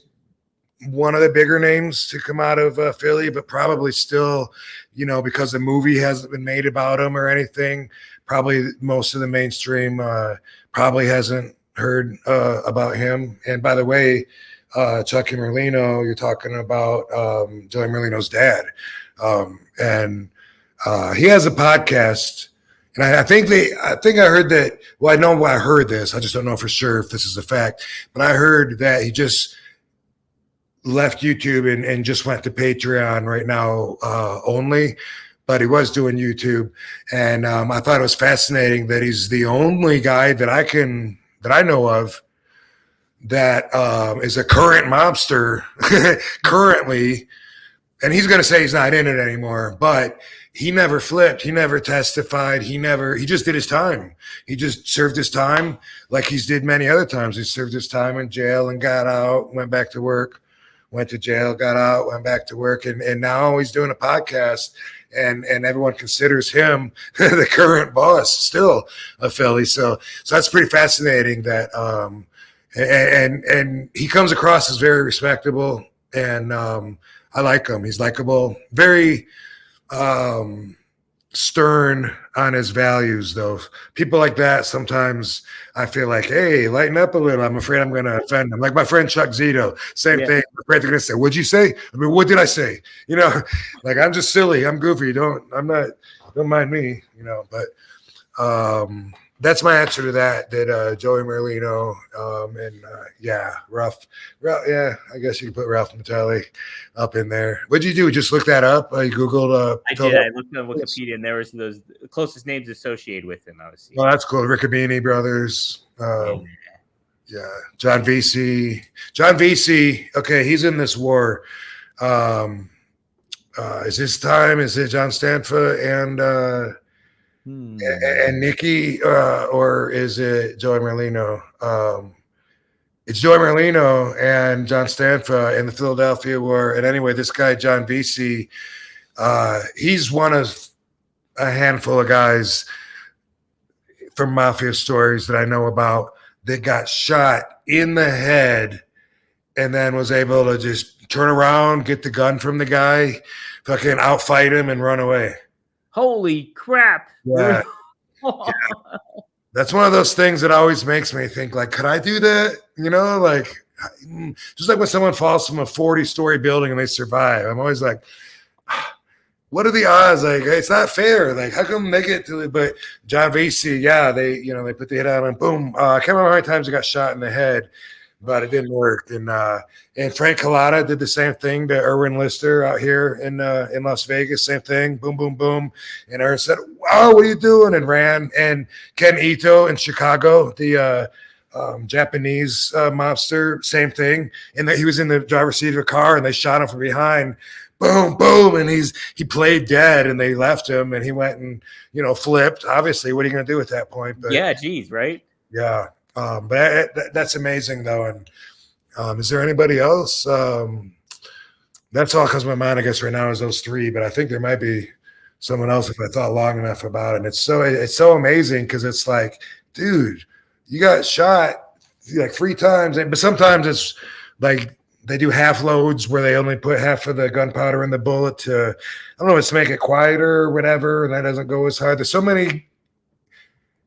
one of the bigger names to come out of Philly, but probably still, because the movie hasn't been made about him or anything, probably most of the mainstream probably hasn't heard about him. And by the way, Chucky Merlino, you're talking about Joey Merlino's dad. And he has a podcast. And I think I heard that. Well, I know I heard this. I just don't know for sure if this is a fact. But I heard that he just left YouTube and just went to Patreon right now only. But he was doing YouTube, and I thought it was fascinating that he's the only guy that I know of that is a current mobster currently. And he's going to say he's not in it anymore, but he never flipped. He never testified. He just did his time. He just served his time like he's did many other times. He served his time in jail and got out, went back to work, went to jail, got out, went back to work. And now he's doing a podcast, and everyone considers him the current boss still of Philly. So that's pretty fascinating that, and he comes across as very respectable, and I like him. He's likable, very stern on his values, though. People like that, sometimes I feel like, hey, lighten up a little. I'm afraid I'm going to offend them. Like my friend Chuck Zito, same thing. I'm afraid they're going to say, what'd you say? I mean, what did I say? Like I'm just silly. I'm goofy. Don't mind me, but that's my answer to that Joey Merlino, Ralph. Yeah, I guess you can put Ralph Natali up in there. What'd you do? Just look that up? You Googled? I did. I looked on Wikipedia, and there was those closest names associated with him. I was seeing. Oh, that's cool. Riccobini brothers. John Vesey. Okay, he's in this war. Is his time? Is it John Stanfa and Nikki, or is it Joey Merlino? It's Joey Merlino and John Stanfa in the Philadelphia War. And anyway, this guy, John Vesey, he's one of a handful of guys from mafia stories that I know about that got shot in the head and then was able to just turn around, get the gun from the guy, fucking outfight him and run away. Holy crap. Yeah. That's one of those things that always makes me think, like, could I do that? Like, just like when someone falls from a 40-story building and they survive. I'm always like, what are the odds? Like, it's not fair. Like, how come they get to it? But John Vesey, they put the hit on and boom. I can't remember how many times he got shot in the head, but it didn't work. And Frank Collada did the same thing to Erwin Lister out here in Las Vegas. Same thing. Boom, boom, boom. And Erwin said, "Wow, what are you doing?" And ran. And Ken Ito in Chicago, the Japanese mobster, same thing. And he was in the driver's seat of a car, and they shot him from behind. Boom, boom, and he played dead, and they left him, and he went and flipped. Obviously, what are you going to do at that point? But yeah, geez, right? Yeah. But that's amazing, though. And is there anybody else? That's all because my mind, I guess, right now is those three. But I think there might be someone else if I thought long enough about it. And it's so amazing because it's like, dude, you got shot like 3 times. But sometimes it's like they do half loads where they only put half of the gunpowder in the bullet to, I don't know, it's to make it quieter or whatever. And that doesn't go as hard. There's so many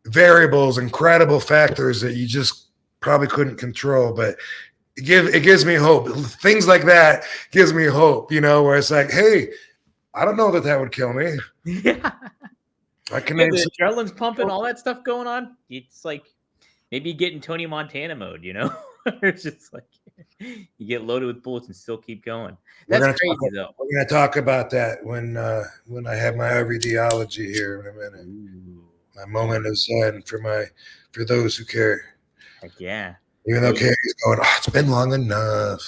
variables, incredible factors that you just probably couldn't control, but it gives me hope. Things like that gives me hope, where it's like, hey, I don't know that would kill me. Yeah. I can the adrenaline's pumping, all that stuff going on. It's like maybe getting Tony Montana mode, It's just like you get loaded with bullets and still keep going. That's crazy, though. We're going to talk about that when I have my RVDology here in a minute. Ooh. My moment of zen for those who care. Heck yeah. Even though Carrie's going, it's been long enough.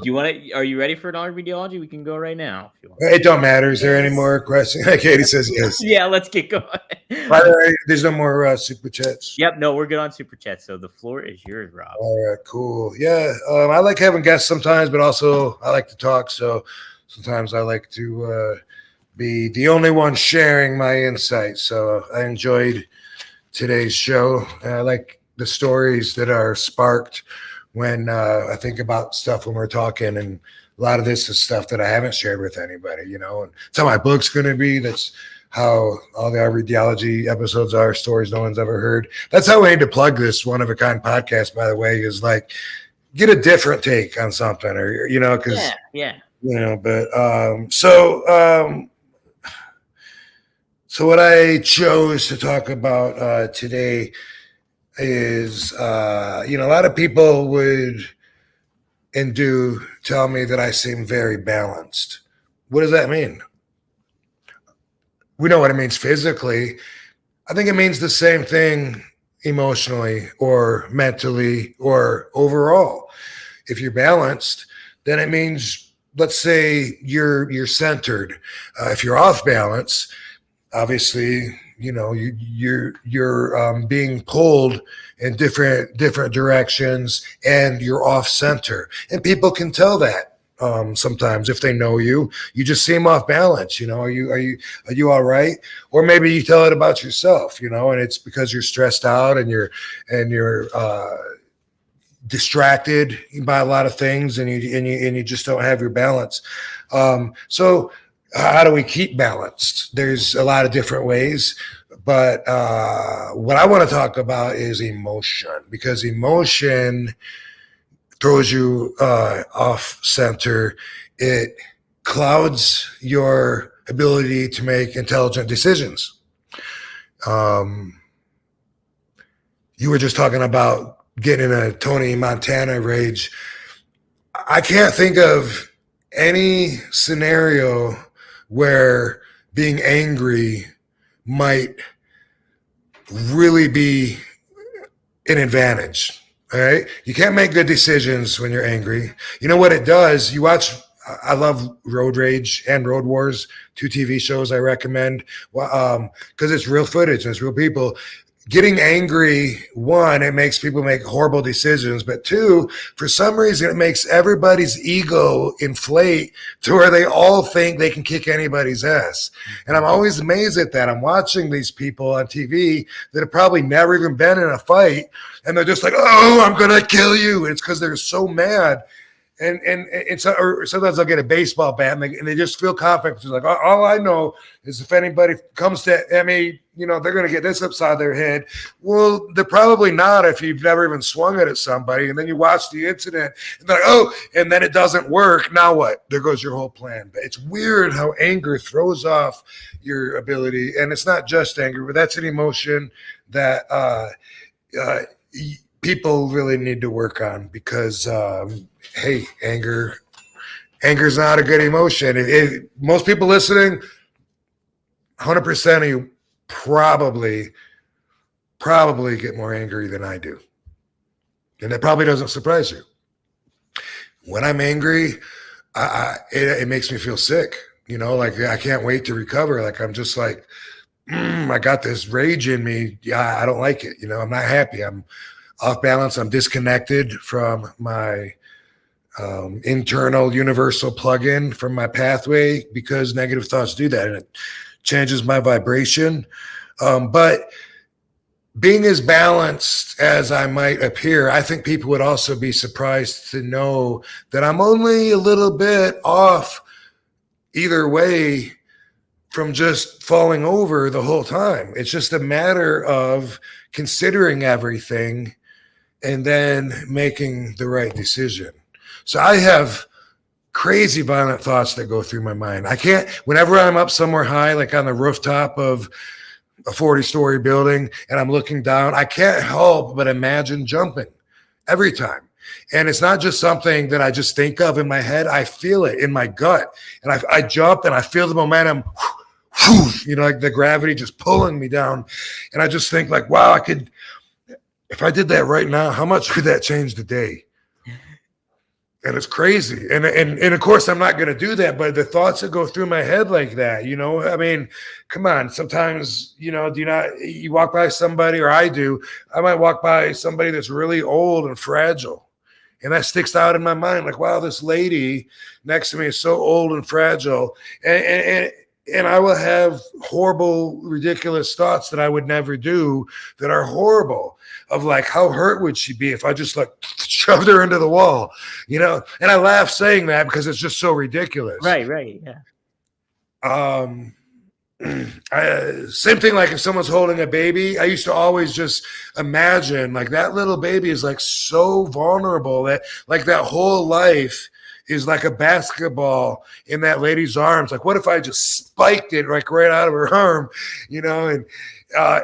you want to? Are you ready for an RVDology? We can go right now. If you want. It don't matter. Is there any more questions? Katie says yes. Yeah, let's get going. By the way, there's no more super chats. Yep, no, we're good on super chats. So the floor is yours, Rob. All right, cool. Yeah, I like having guests sometimes, but also I like to talk. So sometimes I like to be the only one sharing my insights. So I enjoyed today's show. I like the stories that are sparked when I think about stuff when we're talking, and a lot of this is stuff that I haven't shared with anybody, and it's how my book's going to be. That's how all the RVDology episodes are, stories no one's ever heard. That's how we need to plug this One of a Kind podcast, by the way, is like, get a different take on something, or, because, but, so what I chose to talk about today is, a lot of people would and do tell me that I seem very balanced. What does that mean? We know what it means physically. I think it means the same thing emotionally or mentally or overall. If you're balanced, then it means, let's say you're centered. If you're off balance, obviously, you're being pulled in different directions, and you're off center. And people can tell that sometimes if they know you. You just seem off balance. Are you all right? Or maybe you tell it about yourself. And it's because you're stressed out and you're distracted by a lot of things, and you just don't have your balance. So how do we keep balanced? There's a lot of different ways, but what I want to talk about is emotion, because emotion throws you off center. It clouds your ability to make intelligent decisions. You were just talking about getting in a Tony Montana rage. I can't think of any scenario where being angry might really be an advantage. All right. You can't make good decisions when you're angry. You know what it does? I love Road Rage and Road Wars, 2 TV shows I recommend, because it's real footage and it's real people. Getting angry, 1, it makes people make horrible decisions, but 2, for some reason, it makes everybody's ego inflate to where they all think they can kick anybody's ass. And I'm always amazed at that. I'm watching these people on TV that have probably never even been in a fight, and they're just like, oh, I'm going to kill you. And it's because they're so mad. And or sometimes I'll get a baseball bat and they just feel confident. It's like, all I know is if anybody comes to me, they're going to get this upside their head. Well, they're probably not if you've never even swung it at somebody. And then you watch the incident and they're like, oh, and then it doesn't work. Now what? There goes your whole plan. But it's weird how anger throws off your ability. And it's not just anger, but that's an emotion that people really need to work on, because hey, anger is not a good emotion. If most people listening, 100% of you probably get more angry than I do. And that probably doesn't surprise you. When I'm angry, it makes me feel sick. Like I can't wait to recover. Like I'm just like, I got this rage in me. Yeah, I don't like it. I'm not happy. I'm off balance. I'm disconnected from my internal universal plug-in from my pathway, because negative thoughts do that, and it changes my vibration. But being as balanced as I might appear, I think people would also be surprised to know that I'm only a little bit off either way from just falling over the whole time. It's just a matter of considering everything and then making the right decision. So I have crazy violent thoughts that go through my mind. Whenever I'm up somewhere high, like on the rooftop of a 40-story building, and I'm looking down, I can't help but imagine jumping every time. And it's not just something that I just think of in my head. I feel it in my gut. And I jump and I feel the momentum, like the gravity just pulling me down. And I just think like, wow, if I did that right now, how much could that change the day? And it's crazy. And of course, I'm not going to do that. But the thoughts that go through my head like that, you know, I mean, come on. Sometimes, you know, you walk by somebody, or I do, I might walk by somebody that's really old and fragile. And that sticks out in my mind. Like, wow, this lady next to me is so old and fragile. And I will have horrible, ridiculous thoughts that I would never do that are horrible, of like, how hurt would she be if I just like shoved her into the wall, you know? And I laugh saying that because it's just so ridiculous. Right. Yeah. Same thing, like if someone's holding a baby, I used to always just imagine like that little baby is like so vulnerable, that like that whole life is like a basketball in that lady's arms. Like, what if I just spiked it like right out of her arm, you know? And I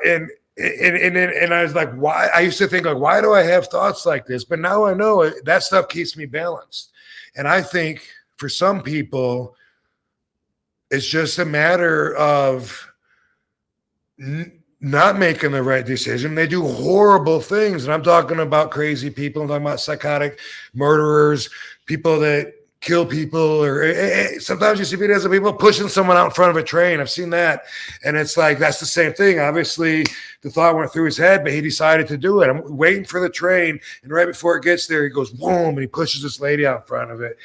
was like, why? I used to think like, why do I have thoughts like this? But now I know that stuff keeps me balanced. And I think for some people, it's just a matter of not making the right decision. They do horrible things. And I'm talking about crazy people. I'm talking about psychotic murderers, people that kill people, or sometimes you see videos of people pushing someone out in front of a train. I've seen that. And it's like, that's the same thing. Obviously, the thought went through his head, but he decided to do it. I'm waiting for the train. And right before it gets there, he goes, boom, and he pushes this lady out in front of it.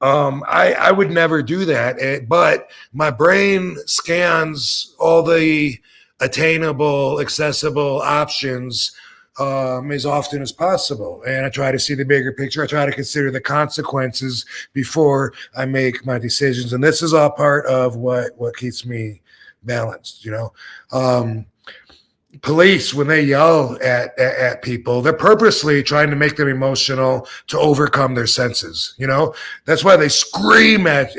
I would never do that, but my brain scans all the attainable, accessible options as often as possible. And I try to see the bigger picture. I try to consider the consequences before I make my decisions. And this is all part of what keeps me balanced, you know. Police, when they yell at people, they're purposely trying to make them emotional to overcome their senses. You know, that's why they scream at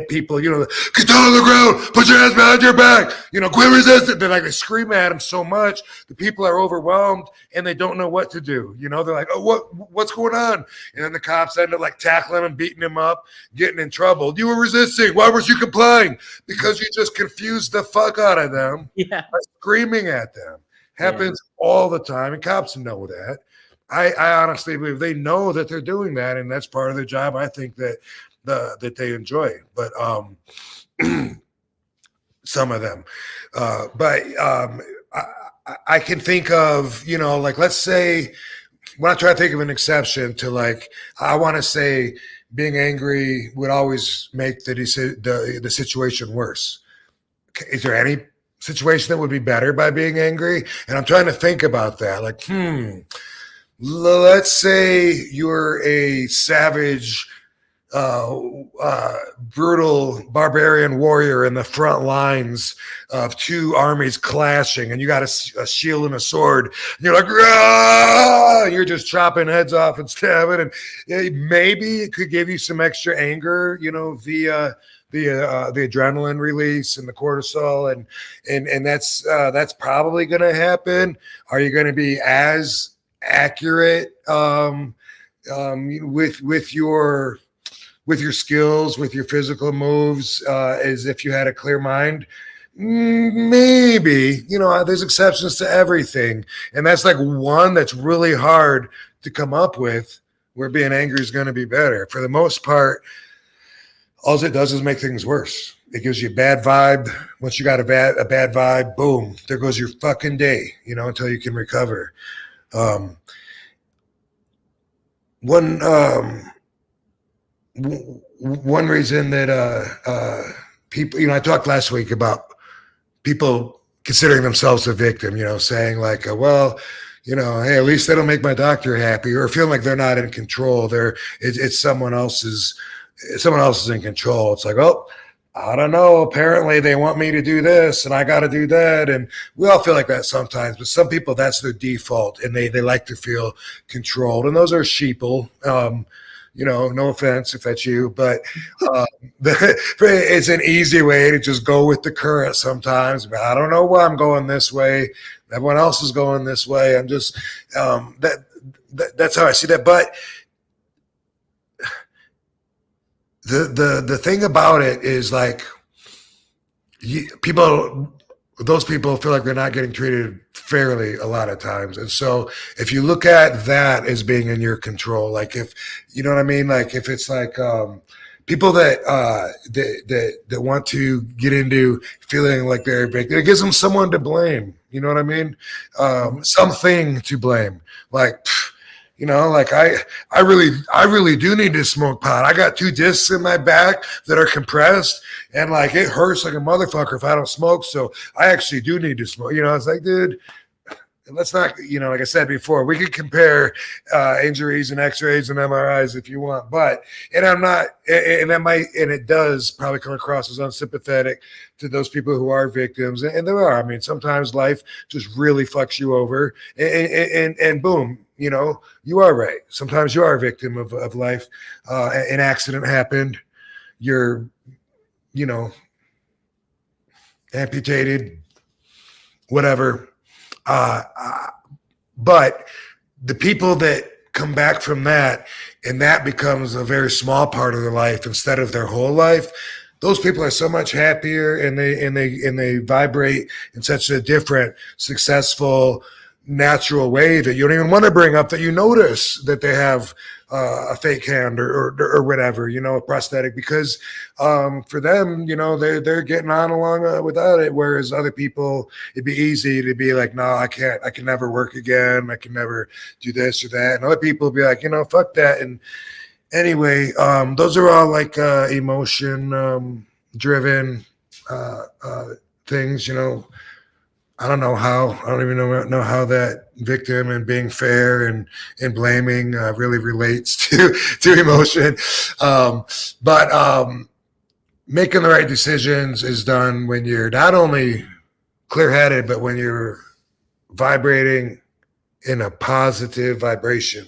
people. You know, get down on the ground, put your hands behind your back. You know, quit resisting. They scream at them so much the people are overwhelmed and they don't know what to do. You know, they're like, oh, what's going on? And then the cops end up like tackling them, beating them up, getting in trouble. You were resisting. Why was you complying? Because you just confused the fuck out of them by screaming at them. Happens all the time, and cops know that. I honestly believe they know that they're doing that, and that's part of their job. I think that that they enjoy, but some of them. I can think of, you know, like, let's say, when I try to think of an exception to, like, I want to say being angry would always make the situation worse. Is there any situation that would be better by being angry? And I'm trying to think about that. Like, let's say you're a savage, brutal barbarian warrior in the front lines of two armies clashing, and you got a shield and a sword, and you're like, ah! You're just chopping heads off and stabbing, and maybe it could give you some extra anger, you know, via the adrenaline release and the cortisol, and that's probably going to happen. Are you going to be as accurate with your skills, with your physical moves, as if you had a clear mind? Maybe. You know, there's exceptions to everything, and that's like one that's really hard to come up with, where being angry is going to be better. For the most part, all it does is make things worse. It gives you a bad vibe. Once you got a bad vibe, boom, there goes your fucking day, you know, until you can recover. One reason that people, you know, I talked last week about people considering themselves a victim, you know, saying like, well, you know, hey, at least that'll make my doctor happy, or feeling like they're not in control. It's someone else's in control. It's like, oh, I don't know. Apparently they want me to do this and I got to do that. And we all feel like that sometimes, but some people, that's their default, and they like to feel controlled. And those are sheeple. You know, no offense if that's you, but it's an easy way to just go with the current sometimes. But I don't know why I'm going this way. Everyone else is going this way. I'm just, that's how I see that. But the thing about it is, like, people those people feel like they're not getting treated fairly a lot of times. And so if you look at that as being in your control, like if, you know what I mean? Like if it's like, people that want to get into feeling like they're big, it gives them someone to blame. You know what I mean? Something to blame. Like, you know, like I really do need to smoke pot. I got 2 discs in my back that are compressed, and like it hurts like a motherfucker if I don't smoke. So I actually do need to smoke. You know, it's like, dude, let's not, you know, like I said before, we could compare injuries and X-rays and MRIs if you want, but, and I'm not, and that might, and it does probably come across as unsympathetic to those people who are victims, and there are. I mean, sometimes life just really fucks you over, and boom, you know, you are right. Sometimes you are a victim of life. An accident happened. You're, you know, amputated, whatever. But the people that come back from that, and that becomes a very small part of their life instead of their whole life, those people are so much happier, and they vibrate in such a different, successful, natural way that you don't even want to bring up that you notice that they have a fake hand or whatever, you know, a prosthetic, because for them, you know, they're getting on along without it, whereas other people, it'd be easy to be like, no, I can never work again, I can never do this or that, and other people be like, you know, fuck that. And anyway, those are all like emotion driven things, you know. I don't even know how that victim and being fair and blaming really relates to emotion. But making the right decisions is done when you're not only clear-headed, but when you're vibrating in a positive vibration.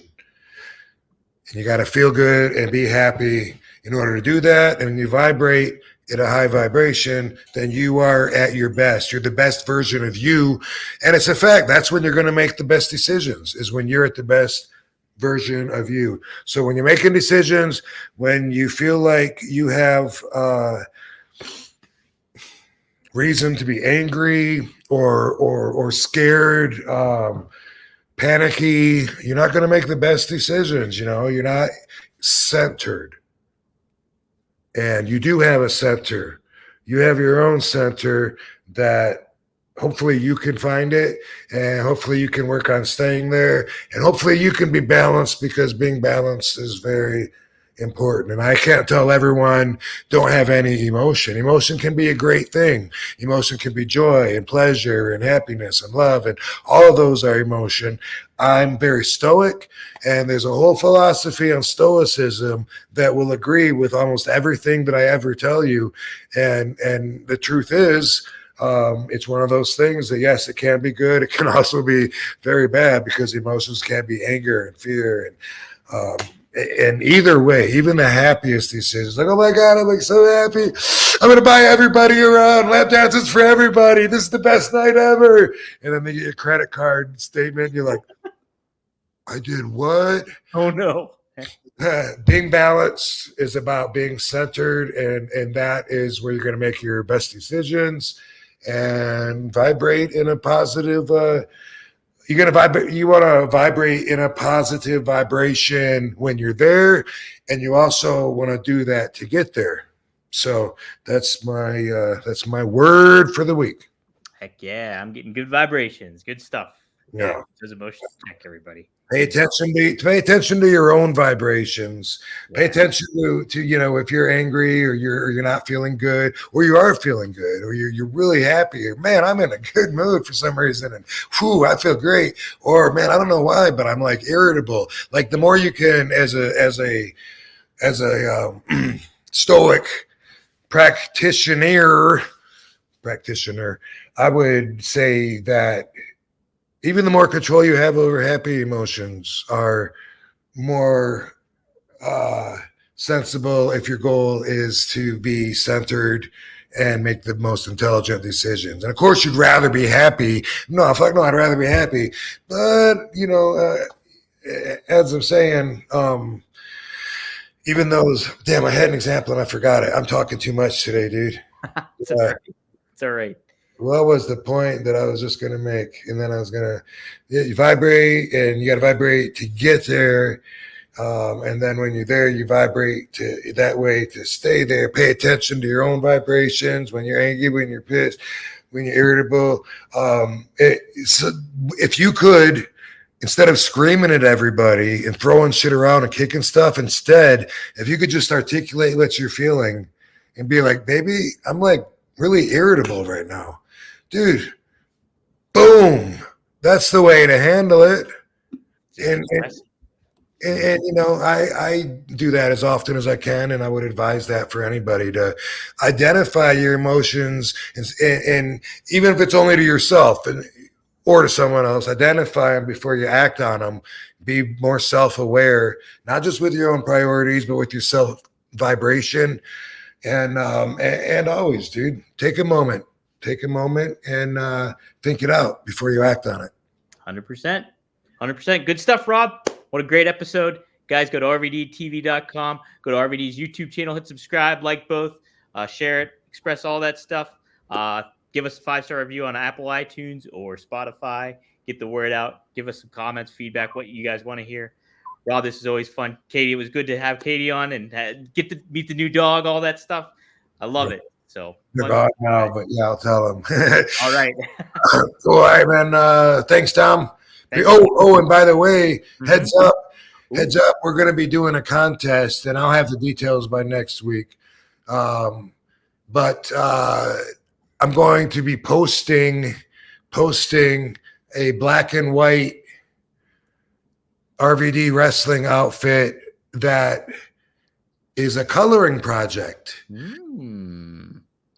And you got to feel good and be happy in order to do that. And when you vibrate at a high vibration, then you are at your best. You're the best version of you. And it's a fact. That's when you're going to make the best decisions, is when you're at the best version of you. So when you're making decisions, when you feel like you have reason to be angry or scared, panicky, you're not going to make the best decisions. You know, you're not centered. And you do have a center. You have your own center that hopefully you can find it, and hopefully you can work on staying there, and hopefully you can be balanced, because being balanced is very important. And I can't tell everyone don't have any emotion. Emotion can be a great thing. Emotion can be joy and pleasure and happiness and love, and all of those are emotion. I'm very stoic, and there's a whole philosophy on stoicism that will agree with almost everything that I ever tell you. And the truth is, it's one of those things that, yes, it can be good. It can also be very bad, because emotions can be anger and fear, and either way, even the happiest decisions, like, oh my God, I'm like so happy. I'm going to buy everybody around. Lap dances for everybody. This is the best night ever. And then they get your credit card statement. You're like, I did what? Oh no. Being balanced is about being centered, and that is where you're going to make your best decisions and vibrate in a positive you're going to vibrate. You want to vibrate in a positive vibration when you're there, and you also want to do that to get there. So that's my word for the week. Heck yeah, I'm getting good vibrations, good stuff. Yeah, those emotions check, everybody. Pay attention to your own vibrations. Pay attention to you know, if you're angry or you're not feeling good, or you are feeling good, or you're really happy, or man, I'm in a good mood for some reason, and whew, I feel great. Or man, I don't know why, but I'm like irritable. Like the more you can, as a stoic practitioner, I would say that even the more control you have over happy emotions are more sensible if your goal is to be centered and make the most intelligent decisions. And of course, you'd rather be happy. No, fuck no, I'd rather be happy. But, you know, as I'm saying, even those, I had an example and I forgot it. I'm talking too much today, dude. It's all right. It's all right. what was the point that I was just going to make? And then I was going to, you vibrate and you got to vibrate to get there. And then when you're there, you vibrate to that way to stay there. Pay attention to your own vibrations when you're angry, when you're pissed, when you're irritable. So if you could, instead of screaming at everybody and throwing shit around and kicking stuff, instead, if you could just articulate what you're feeling and be like, baby, I'm like really irritable right now. Dude, boom. That's the way to handle it. And you know, I do that as often as I can, and I would advise that for anybody to identify your emotions, and even if it's only to yourself or to someone else, identify them before you act on them. Be more self-aware, not just with your own priorities, but with your self vibration, and always, dude, take a moment and think it out before you act on it. 100%. Good stuff, Rob. What a great episode. Guys, go to rvdtv.com. Go to RVD's YouTube channel. Hit subscribe, like both, share it, express all that stuff. Give us a 5-star review on Apple iTunes or Spotify. Get the word out. Give us some comments, feedback, what you guys want to hear. Rob, this is always fun. Katie, it was good to have Katie on and get to meet the new dog, all that stuff. I love it. So God now, but yeah, I'll tell him. All right. All right, man. Thanks, Tom. And by the way, heads up, we're going to be doing a contest, and I'll have the details by next week. But I'm going to be posting a black and white RVD wrestling outfit that is a coloring project.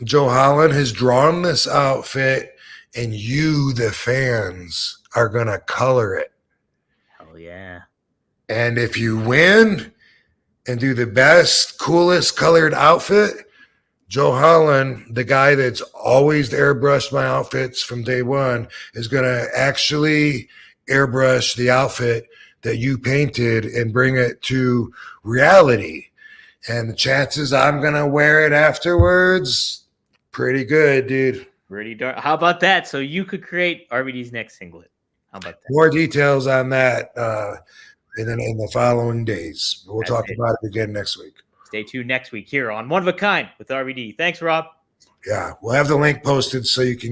Joe Holland has drawn this outfit, and you, the fans, are going to color it. Hell yeah. And if you win and do the best, coolest colored outfit, Joe Holland, the guy that's always airbrushed my outfits from day one, is going to actually airbrush the outfit that you painted and bring it to reality. And the chances I'm going to wear it afterwards, pretty good, dude. Pretty dark. How about that? So you could create RVD's next singlet. How about that? More details on that in the following days. We'll talk about it again next week. Stay tuned next week here on One of a Kind with RVD. Thanks, Rob. Yeah, we'll have the link posted so you can